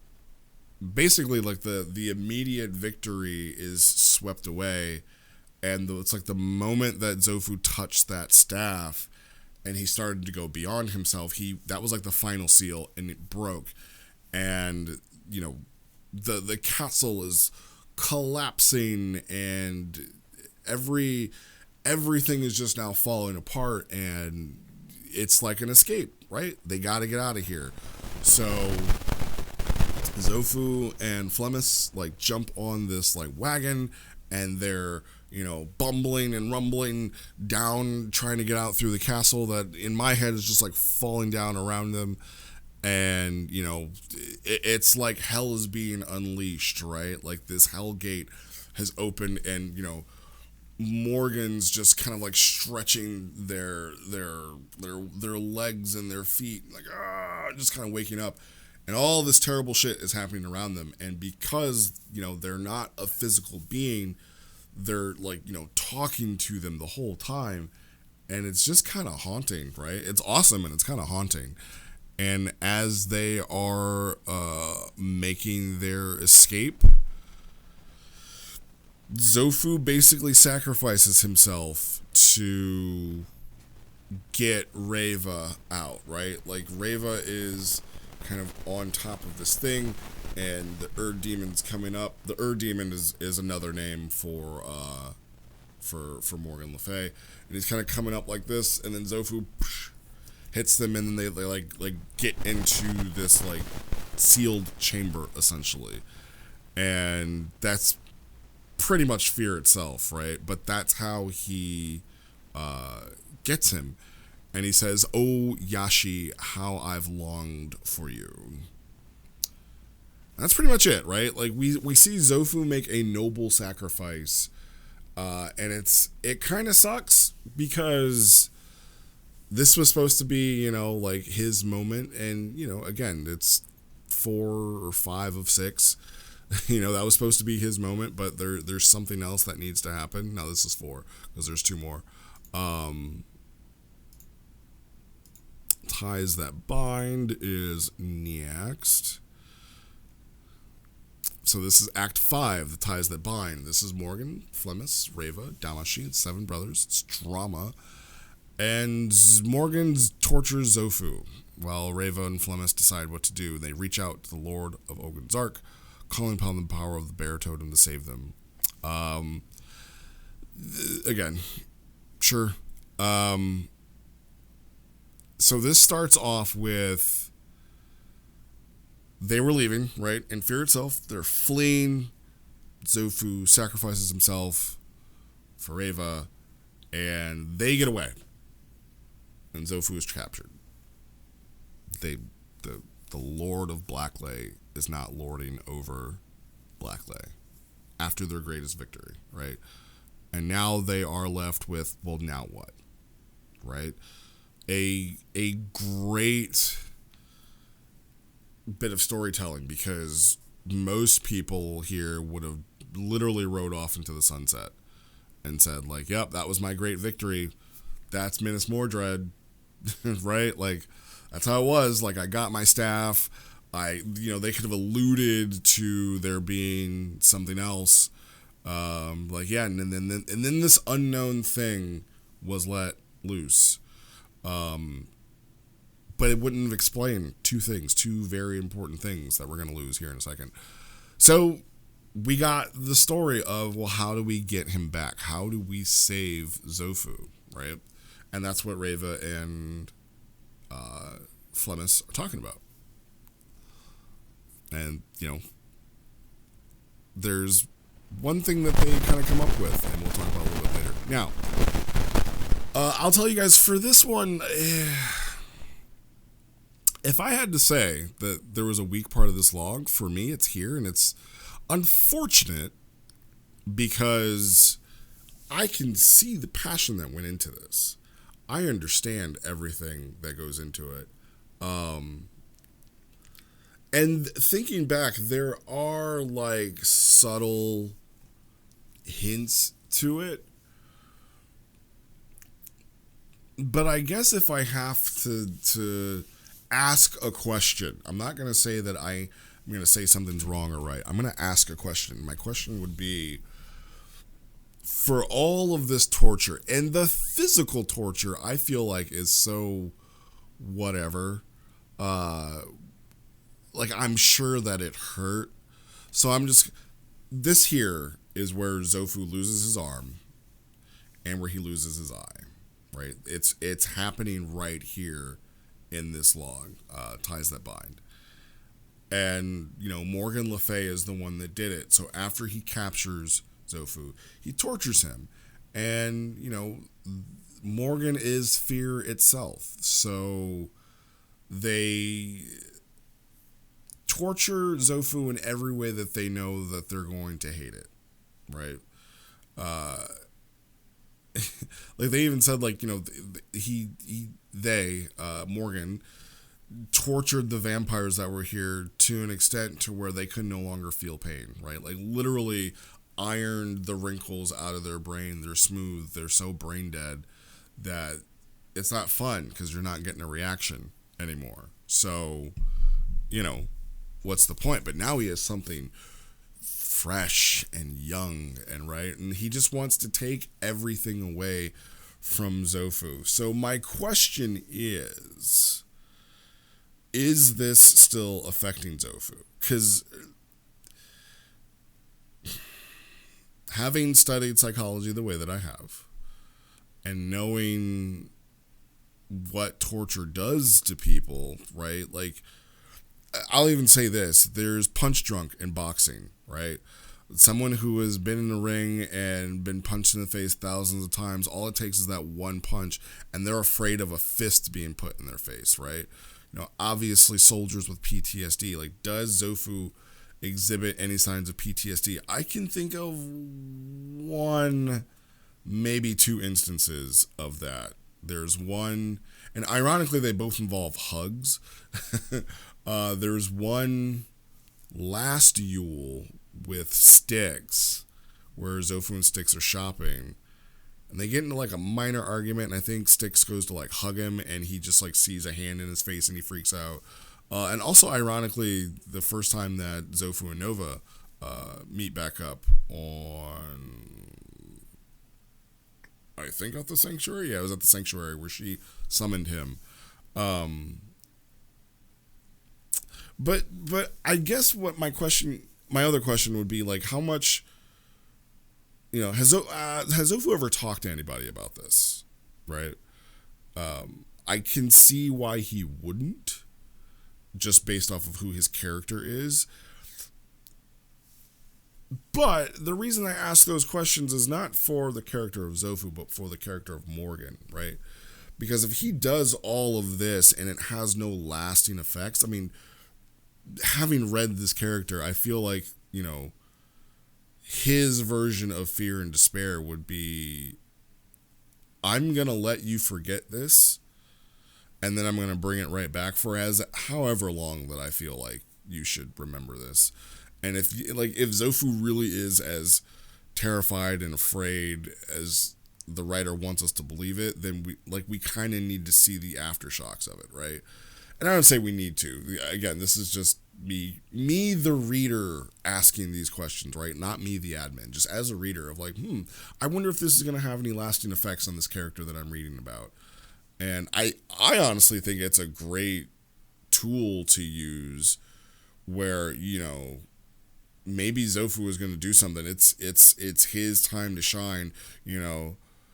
basically like the immediate victory is swept away, and it's like the moment that Zofu touched that staff and he started to go beyond himself, that was like the final seal, and it broke, and you know the castle is collapsing, and everything is just now falling apart, and it's like an escape, right? They got to get out of here. So Zofu and Flemis like jump on this like wagon, and they're, you know, bumbling and rumbling down, trying to get out through the castle that in my head is just like falling down around them. And you know, it's like hell is being unleashed, right? Like this hell gate has opened, and you know, Morgan's just kind of like stretching their legs and their feet, like just kind of waking up, and all this terrible shit is happening around them. And because you know they're not a physical being, they're like, you know, talking to them the whole time, and it's just kind of haunting, right? It's awesome and it's kind of haunting. And as they are making their escape, Zofu basically sacrifices himself to get Reva out, right? Like Reva is kind of on top of this thing, and the Erd Demon's coming up. The Erd Demon is another name for Morgan Le Fay, and he's kind of coming up like this, and then Zofu hits them, and then they like get into this like sealed chamber essentially, and that's pretty much fear itself, right? But that's how he gets him, and he says, "Oh Yashi, how I've longed for you." That's pretty much it, right? Like we see Zofu make a noble sacrifice, and it kind of sucks because this was supposed to be, you know, like his moment, and you know, again, it's 4 or 5 of 6. You know, that was supposed to be his moment, but there's something else that needs to happen. Now this is 4 because there's 2 more. Ties that bind is next. So this is Act 5, the ties that bind. This is Morgan, Flemis, Reva, Damashi, and 7 brothers. It's drama. And Morgan tortures Zofu, while Reva and Flemis decide what to do. They reach out to the Lord of Ogun's Ark, calling upon the power of the bear totem to save them. Again, sure. So this starts off with they were leaving, right? In fear itself, they're fleeing. Zofu sacrifices himself for Reva, and they get away. And Zofu is captured. The Lord of Blacklay is not lording over Blacklay after their greatest victory, right? And now they are left with, well, now what, right? A great bit of storytelling, because most people here would have literally rode off into the sunset and said, like, yep, that was my great victory. That's Minas Mordred. right? Like, that's how it was. Like, I got my staff. They could have alluded to there being something else. Like, yeah, and then this unknown thing was let loose. But it wouldn't have explained two things, two very important things that we're going to lose here in a second. So we got the story of, well, how do we get him back? How do we save Zofu, right? And that's what Reva and Flemis are talking about. And, there's one thing that they kind of come up with, and we'll talk about it a little bit later. Now, I'll tell you guys, for this one, if I had to say that there was a weak part of this log, for me, it's here, and it's unfortunate because I can see the passion that went into this. I understand everything that goes into it. And thinking back, there are like subtle hints to it. But I guess if I have to ask a question, I'm not going to say that I'm going to say something's wrong or right. I'm going to ask a question. My question would be, for all of this torture, and the physical torture, I feel like is so whatever. Like, I'm sure that it hurt. So this here is where Zofu loses his arm and where he loses his eye, right? It's happening right here in this log, Ties That Bind. And, Morgan Le Fay is the one that did it. So after he captures Zofu, he tortures him. And, Morgan is fear itself. So they torture Zofu in every way that they know that they're going to hate it, right? Like, they even said, like, Morgan tortured the vampires that were here to an extent to where they could no longer feel pain, right? Like, literally ironed the wrinkles out of their brain. They're smooth. They're so brain dead that it's not fun because you're not getting a reaction anymore. So, what's the point? But now he has something fresh and young and right, and he just wants to take everything away from Zofu. So my question is this still affecting Zofu? Because having studied psychology the way that I have, and knowing what torture does to people, right? Like, I'll even say this, there's punch drunk in boxing, right? Someone who has been in the ring and been punched in the face thousands of times, all it takes is that one punch, and they're afraid of a fist being put in their face, right? Obviously soldiers with PTSD, like, does Zofu exhibit any signs of PTSD? I can think of one, maybe two instances of that. There's one, and ironically they both involve hugs. There's one last Yule with Styx, where Zofu and Styx are shopping, and they get into like a minor argument, and I think Styx goes to like hug him, and he just like sees a hand in his face and he freaks out. And also, ironically, the first time that Zofu and Nova meet back up on, I think, at the Sanctuary? Yeah, it was at the Sanctuary where she summoned him. But I guess what my other question would be, like, how much, has Zofu ever talked to anybody about this, right? I can see why he wouldn't, just based off of who his character is. But the reason I ask those questions is not for the character of Zofu, but for the character of Morgan, right? Because if he does all of this and it has no lasting effects, I mean, having read this character, I feel like, his version of fear and despair would be, I'm going to let you forget this, and then I'm going to bring it right back for however long that I feel like you should remember this. And if Zofu really is as terrified and afraid as the writer wants us to believe it, then we kind of need to see the aftershocks of it, right? And I don't say we need to. Again, this is just me the reader asking these questions, right? Not me the admin, just as a reader of like, I wonder if this is going to have any lasting effects on this character that I'm reading about. And I honestly think it's a great tool to use where, maybe Zofu is going to do something. It's his time to shine,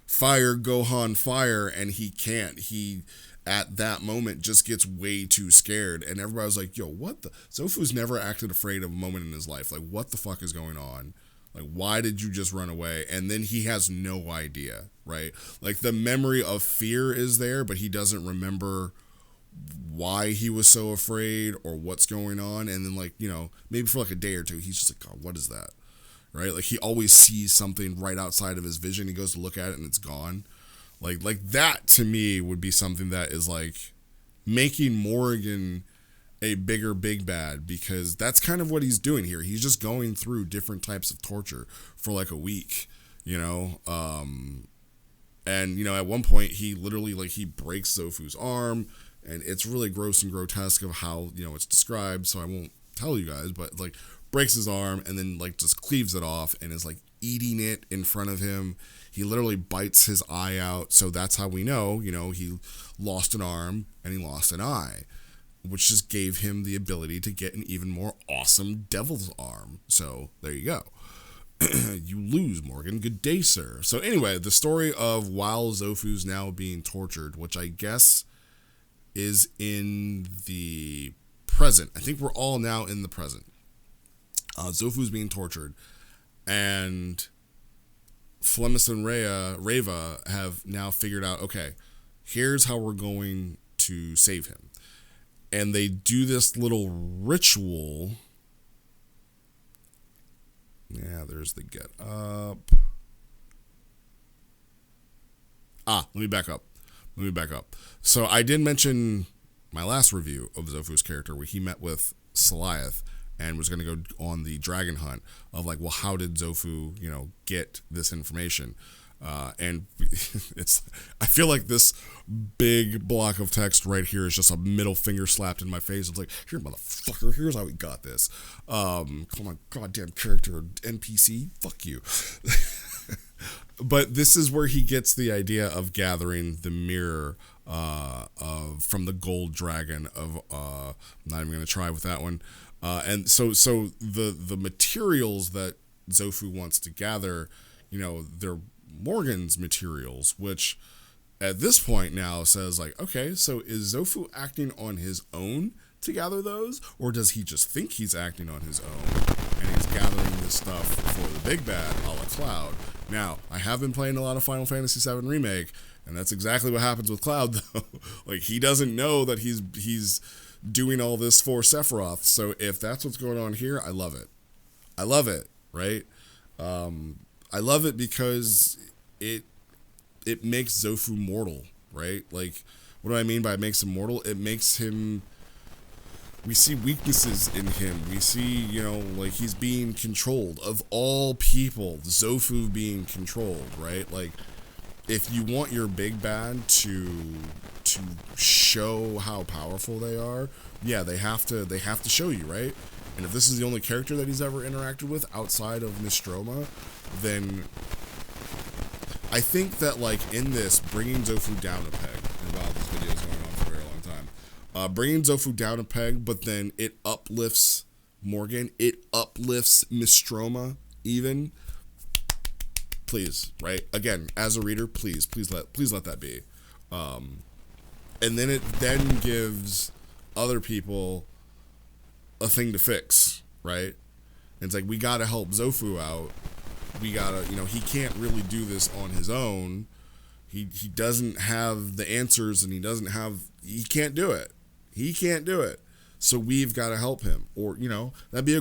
fire Gohan fire, and he can't. He at that moment just gets way too scared, and everybody's like, yo, what the? Zofu's never acted afraid of a moment in his life. Like, what the fuck is going on? Like, why did you just run away? And then he has no idea, right? Like, the memory of fear is there, but he doesn't remember why he was so afraid or what's going on. And then, like, maybe for like a day or two, he's just like, God, what is that? Right? Like, he always sees something right outside of his vision. He goes to look at it and it's gone. Like that to me would be something that is like making Morgan a bigger big bad, because that's kind of what he's doing here. He's just going through different types of torture for like a week, and at one point he literally he breaks Zofu's arm, and it's really gross and grotesque of how it's described, so I won't tell you guys, but like breaks his arm and then like just cleaves it off and is like eating it in front of him. He literally bites his eye out, so that's how we know, he lost an arm and he lost an eye, which just gave him the ability to get an even more awesome devil's arm. So there you go. You lose, Morgan. Good day, sir. So anyway, the story of while Zofu's now being tortured, which I guess is in the present. I think we're all now in the present. Zofu's being tortured, and Flemis and Reva have now figured out, okay, here's how we're going to save him. And they do this little ritual. Yeah, there's the get up. Let me back up. So I did mention my last review of Zofu's character where he met with Saliath and was going to go on the dragon hunt of like, well, how did Zofu, get this information? And I feel like this big block of text right here is just a middle finger slapped in my face. It's like, here, motherfucker, here's how we got this. Come on, goddamn character NPC, fuck you. But this is where he gets the idea of gathering the mirror from the gold dragon of, I'm not even going to try with that one. And so the materials that Zofu wants to gather, they're Morgan's materials, which at this point now says like, okay, so is Zofu acting on his own to gather those, or does he just think he's acting on his own and he's gathering this stuff for the big bad a la Cloud? Now, I have been playing a lot of Final Fantasy VII Remake, and that's exactly what happens with Cloud, though. Like, he doesn't know that he's doing all this for Sephiroth. So if that's what's going on here, I love it. Right? I love it because it makes Zofu mortal, right? Like, what do I mean by it makes him mortal? It makes him, we see weaknesses in him. We see, like he's being controlled. Of all people, Zofu being controlled, right? Like, if you want your big bad to show how powerful they are, yeah, they have to show you, right? And if this is the only character that he's ever interacted with outside of Nostromo, then I think that, like, in this, bringing Zofu down a peg, and wow, this video is going on for a very long time, bringing Zofu down a peg, but then it uplifts Morgan, it uplifts Nostromo even. Please, right? Again, as a reader, please let that be. And then it then gives other people a thing to fix, right? And it's like, we gotta help Zofu out. We gotta, he can't really do this on his own. He doesn't have the answers, and he can't do it. So we've got to help him. Or, that would be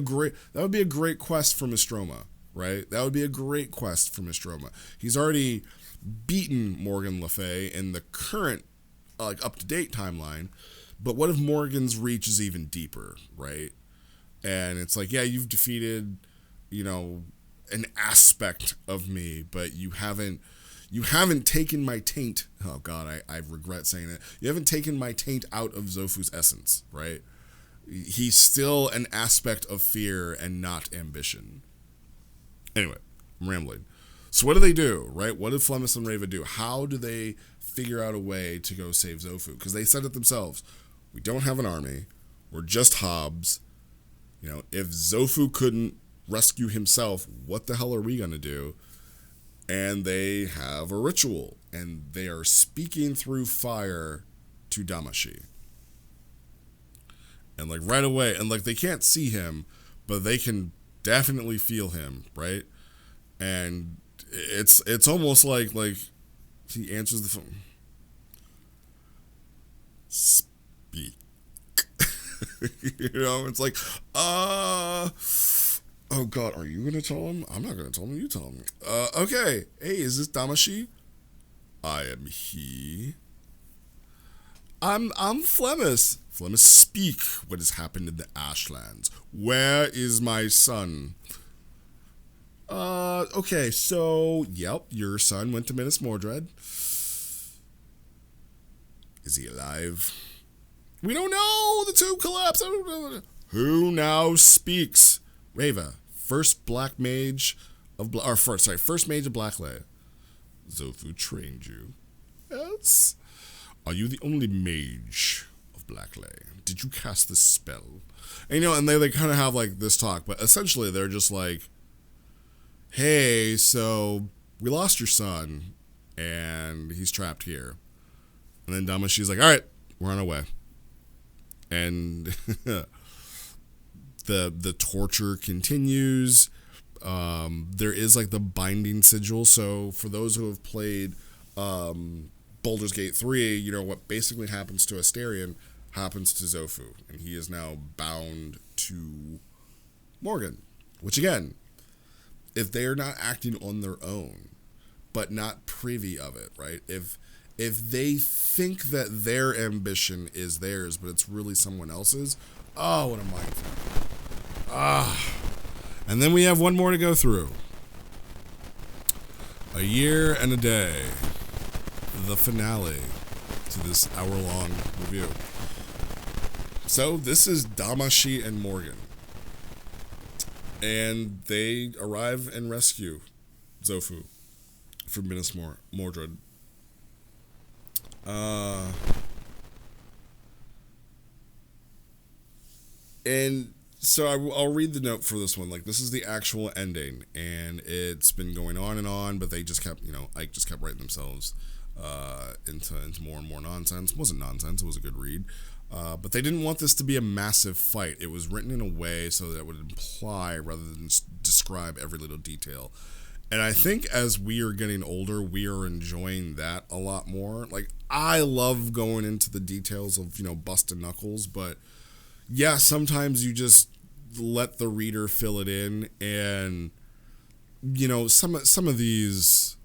a great quest for Nostromo, right? That would be a great quest for Nostromo. He's already beaten Morgan Le Fay in the current, up-to-date timeline, but what if Morgan's reach is even deeper, right? And it's like, yeah, you've defeated, an aspect of me, but you haven't You haven't taken my taint. Oh God, I regret saying it. You haven't taken my taint out of Zofu's essence, right? He's still an aspect of fear and not ambition. Anyway, I'm rambling. So what do they do, right? What did Flemis and Reva do? How do they figure out a way to go save Zofu? Because they said it themselves. We don't have an army. We're just Hobbs. You know, if Zofu couldn't rescue himself, what the hell are we going to do? And they have a ritual. And they are speaking through fire to Damashi. And like right away, and like they can't see him, but they can definitely feel him, right? And it's almost like he answers the phone. Speak. You know, it's like, oh God, are you gonna tell him? I'm not gonna tell him. You tell him. Okay. Hey, is this Damashi? I am he. I'm Flemis. Flemis, speak. What has happened in the Ashlands? Where is my son? Okay, so, yep, your son went to Minas Mordred. Is he alive? We don't know. The tube collapsed. I don't know. Who now speaks? Reva, first mage of Blackley. Zofu trained you. Yes. Are you the only mage of Blackley? Did you cast this spell? And, you know, and they kind of have like this talk, but essentially they're just like, hey, so we lost your son and he's trapped here. And then Damashi's like, all right, we're on our way. And the torture continues. There is like the binding sigil. So for those who have played Baldur's Gate 3, you know, what basically happens to Astarion happens to Zofu. And he is now bound to Morgan. Which again, if they are not acting on their own, but not privy of it, right? If they think that their ambition is theirs, but it's really someone else's, oh, what a mindfuck. And then we have one more to go through. A year and a day. The finale to this hour-long review. So this is Damashi and Morgan. And they arrive and rescue Zofu from Minas Mordred. And so I'll read the note for this one. Like, this is the actual ending, and it's been going on and on, but they just kept, you know, Ike just kept writing themselves into more and more nonsense. It wasn't nonsense. It was a good read. But they didn't want this to be a massive fight. It was written in a way so that it would imply rather than describe every little detail. And I think as we are getting older, we are enjoying that a lot more. Like, I love going into the details of, you know, busting knuckles, but yeah, sometimes you just let the reader fill it in, and, you know, some of these,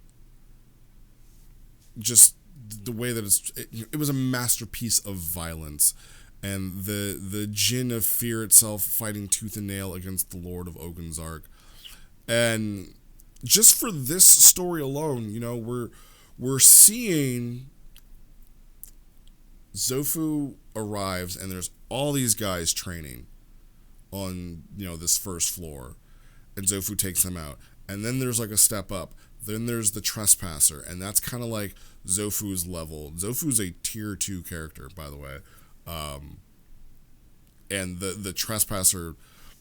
just the way that it was a masterpiece of violence, and the Djinn of Fear itself fighting tooth and nail against the Lord of Ogenzark. And just for this story alone, you know, we're seeing Zofu arrives, and there's all these guys training on, you know, this first floor, and Zofu takes them out. And then there's like a step up. Then there's the Trespasser, and that's kind of like Zofu's level. Zofu's a tier 2 character, by the way. And the Trespasser,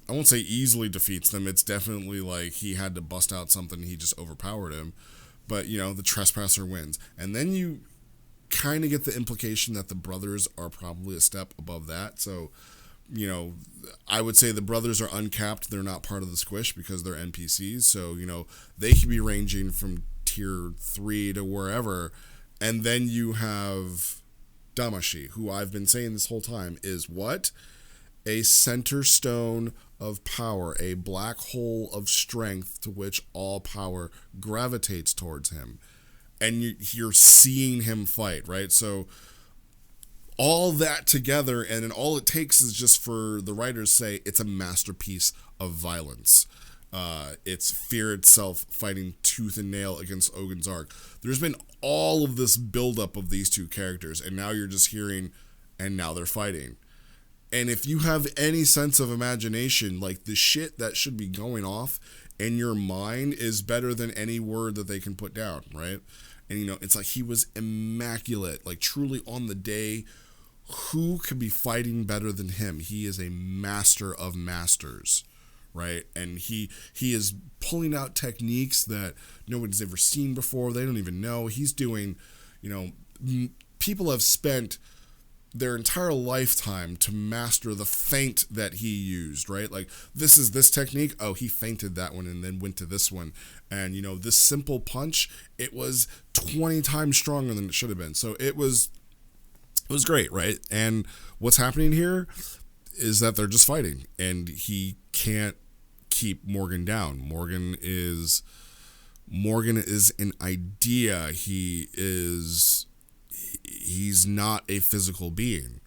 I won't say easily defeats them. It's definitely like he had to bust out something and he just overpowered him. But, you know, the Trespasser wins. And then you kind of get the implication that the brothers are probably a step above that. So, you know, I would say the brothers are uncapped. They're not part of the squish because they're NPCs. So, you know, they could be ranging from tier 3 to wherever. And then you have Damashi, who I've been saying this whole time is what? A center stone of power, a black hole of strength to which all power gravitates towards him. And you're seeing him fight, right? So all that together, and all it takes is just for the writers to say it's a masterpiece of violence. It's fear itself fighting tooth and nail against Ogun's Ark. There's been all of this buildup of these two characters, and now you're just hearing, and now they're fighting. And if you have any sense of imagination, like the shit that should be going off in your mind is better than any word that they can put down, right? And it's like he was immaculate, like truly on the day. Who could be fighting better than him? He is a master of masters, right? And he is pulling out techniques that nobody's ever seen before. They don't even know. He's doing, people have spent their entire lifetime to master the feint that he used, right? Like, this is this technique. Oh, he feinted that one and then went to this one. And, this simple punch, it was 20 times stronger than it should have been. So it was great, right? And what's happening here is that they're just fighting, and he can't keep Morgan down. Morgan is an idea. He's not a physical being,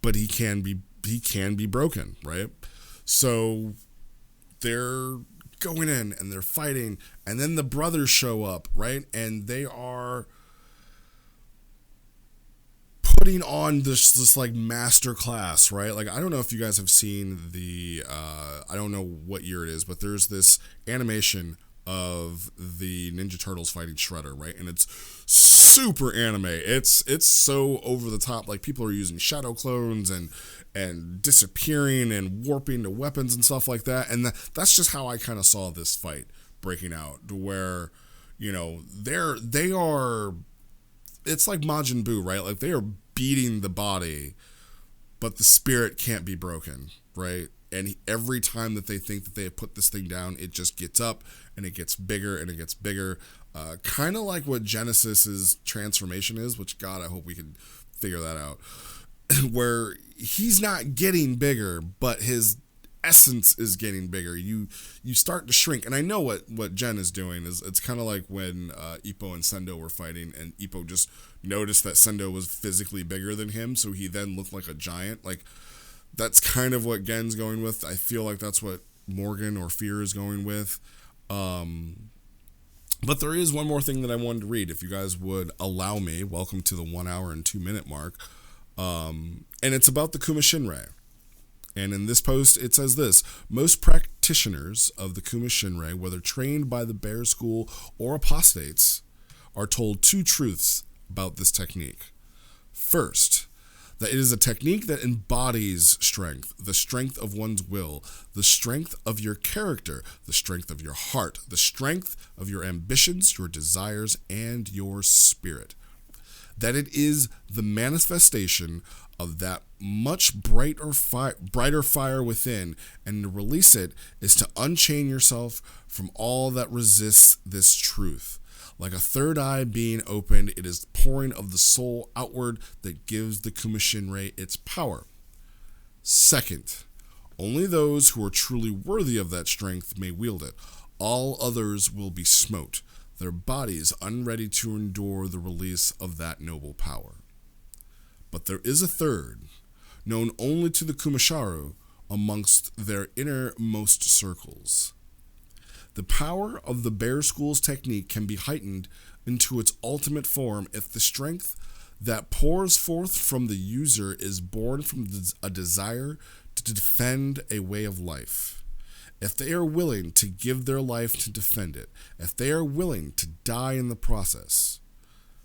but he can be broken, right? So they're going in and they're fighting, and then the brothers show up, right? And they are putting on this like master class, right? Like, I don't know if you guys have seen the I don't know what year it is, but there's this animation of the Ninja Turtles fighting Shredder, right? And it's super anime. It's so over the top. Like, people are using shadow clones and disappearing and warping to weapons and stuff like that. And that's just how I kind of saw this fight breaking out, to where they are. It's like Majin Buu, right? Like, they are beating the body, but the spirit can't be broken, right? And every time that they think that they have put this thing down, it just gets up and it gets bigger and it gets bigger. Kind of like what Genesis's transformation is, which, God, I hope we can figure that out. Where he's not getting bigger, but his essence is getting bigger. You start to shrink. And I know what Jen is doing is, it's kind of like when Ippo and Sendo were fighting, and Ippo just noticed that Sendo was physically bigger than him, so he then looked like a giant. Like, that's kind of what Gen's going with. I feel like that's what Morgan or Fear is going with. But there is one more thing that I wanted to read, if you guys would allow me. Welcome to the 1 hour and 2 minute mark. And it's about the Kuma Shinrei. And in this post, it says this: most practitioners of the Kuma Shinrei, whether trained by the Bear School or apostates, are told two truths about this technique. First, that it is a technique that embodies strength, the strength of one's will, the strength of your character, the strength of your heart, the strength of your ambitions, your desires, and your spirit. That it is the manifestation of that much brighter fire within, and to release it is to unchain yourself from all that resists this truth. Like a third eye being opened, it is pouring of the soul outward that gives the Kuma Shinrei its power. Second, only those who are truly worthy of that strength may wield it. All others will be smote, their bodies unready to endure the release of that noble power. But there is a third, known only to the Kumasharu amongst their innermost circles. The power of the Bear School's technique can be heightened into its ultimate form if the strength that pours forth from the user is born from a desire to defend a way of life. If they are willing to give their life to defend it, if they are willing to die in the process.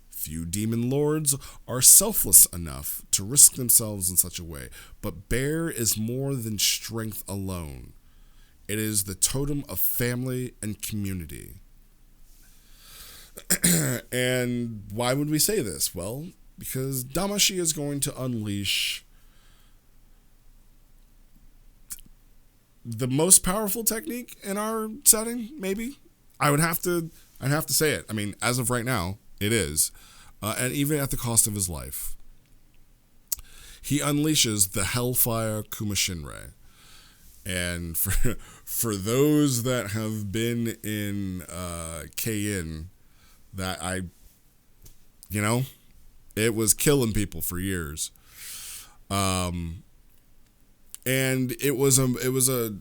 Few demon lords are selfless enough to risk themselves in such a way, but Bear is more than strength alone. It is the totem of family and community. And why would we say this? Well, because Damashi is going to unleash the most powerful technique in our setting, maybe. I'd have to say it. I mean, as of right now, it is. And even at the cost of his life. He unleashes the Hellfire Kuma Shinrei. And for those that have been in KN, that it was killing people for years. And it was a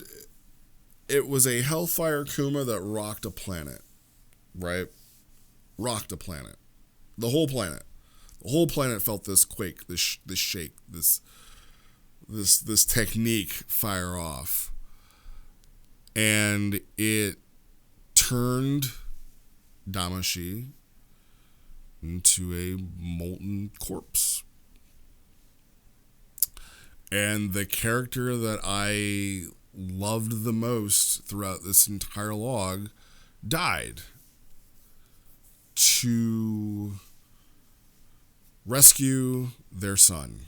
it was a Hellfire Kuma that rocked a planet, right? Rocked a planet. The whole planet. The whole planet felt this quake, this shake, this technique fire off. And it turned Damashi into a molten corpse. And the character that I loved the most throughout this entire log died to rescue their son,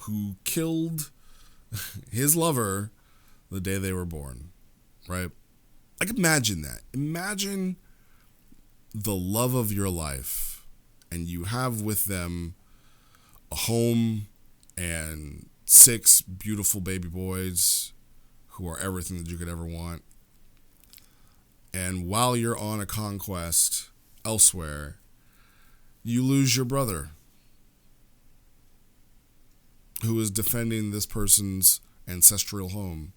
who killed his lover the day they were born, right? Like, imagine that. Imagine the love of your life, and you have with them a home and 6 beautiful baby boys who are everything that you could ever want. And while you're on a conquest elsewhere, you lose your brother, who is defending this person's ancestral home.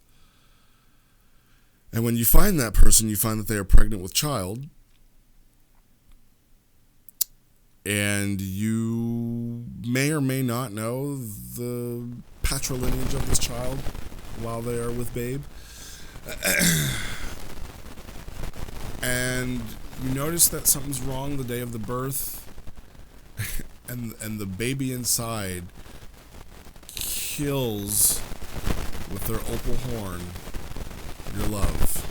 And when you find that person, you find that they are pregnant with child. And you may or may not know the patrilineage of this child while they are with babe. And you notice that something's wrong the day of the birth. And the baby inside kills with their opal horn your love.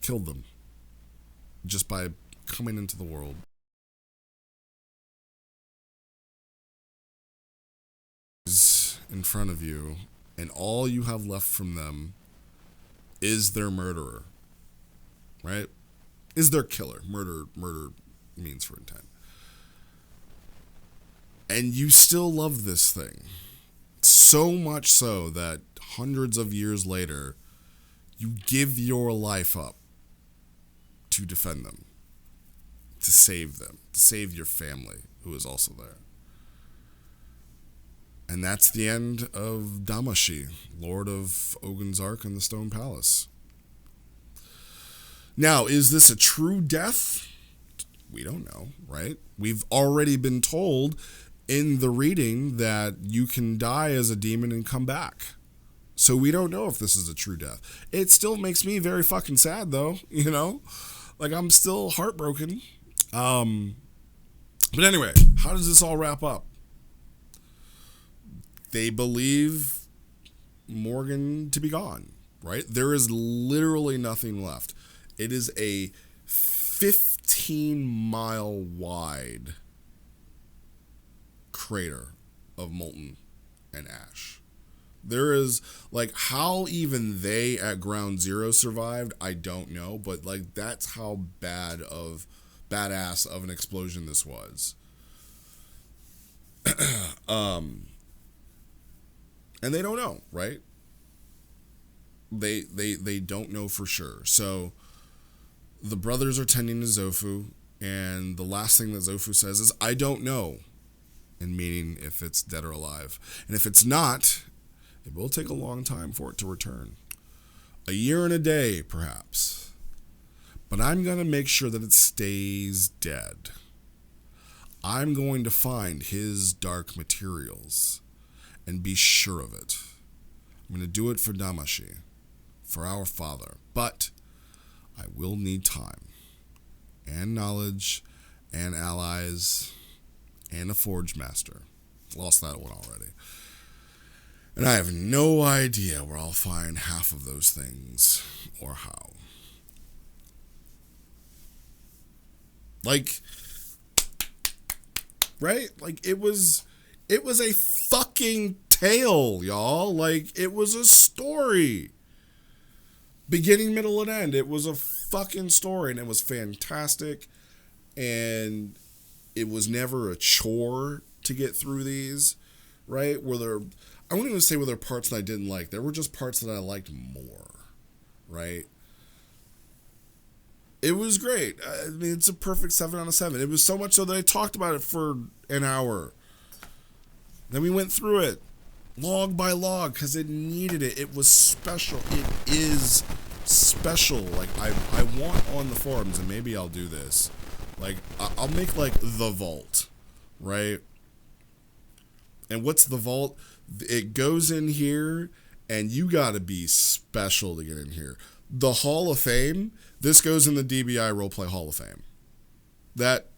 Killed them just by coming into the world. Is in front of you, and all you have left from them is their murderer, right? Is their killer. Murder means for intent. And you still love this thing. So much so that hundreds of years later, you give your life up to defend them, to save them, to save your family, who is also there. And that's the end of Damashi, Lord of Ogun's Ark and the Stone Palace. Now, is this a true death? We don't know, right? We've already been told in the reading that you can die as a demon and come back. So we don't know if this is a true death. It still makes me very fucking sad, though, you know? Like, I'm still heartbroken. But anyway, how does this all wrap up? They believe Morgan to be gone, right? There is literally nothing left. It is a 15-mile wide crater of molten and ash. There is, like, how even they at Ground Zero survived, I don't know, but, like, that's how badass of an explosion this was. And they don't know, right? They don't know for sure. So the brothers are tending to Zofu, and the last thing that Zofu says is, I don't know, and meaning if it's dead or alive. And if it's not, it will take a long time for it to return. A year and a day, perhaps. But I'm going to make sure that it stays dead. I'm going to find his dark materials and be sure of it. I'm going to do it for Damashi, for our father. But I will need time and knowledge and allies and a forge master. Lost that one already. And I have no idea where I'll find half of those things or how. Like, right? Like, it was a fucking tale, y'all. Like, it was a story. Beginning, middle, and end. It was a fucking story, and it was fantastic. And it was never a chore to get through these, right? I wouldn't even say were there parts that I didn't like. There were just parts that I liked more, right? It was great. I mean, it's a perfect 7 out of 7. It was so much so that I talked about it for an hour. Then we went through it. log by log, because it needed it. It was special. It is special. Like, I want on the forums, and maybe I'll do this. Like, I'll make, like, the vault, right? And what's the vault? It goes in here, and you gotta be special to get in here. The Hall of Fame, this goes in the DBI Roleplay Hall of Fame. That,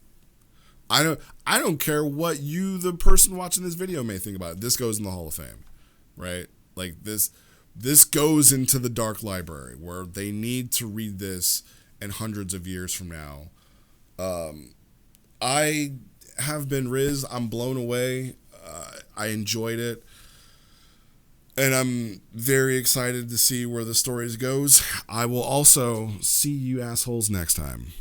I don't care what you, the person watching this video, may think about it. This goes in the Hall of Fame, right? Like, this goes into the dark library where they need to read this, and hundreds of years from now. I have been Riz. I'm blown away. I enjoyed it. And I'm very excited to see where the stories goes. I will also see you assholes next time.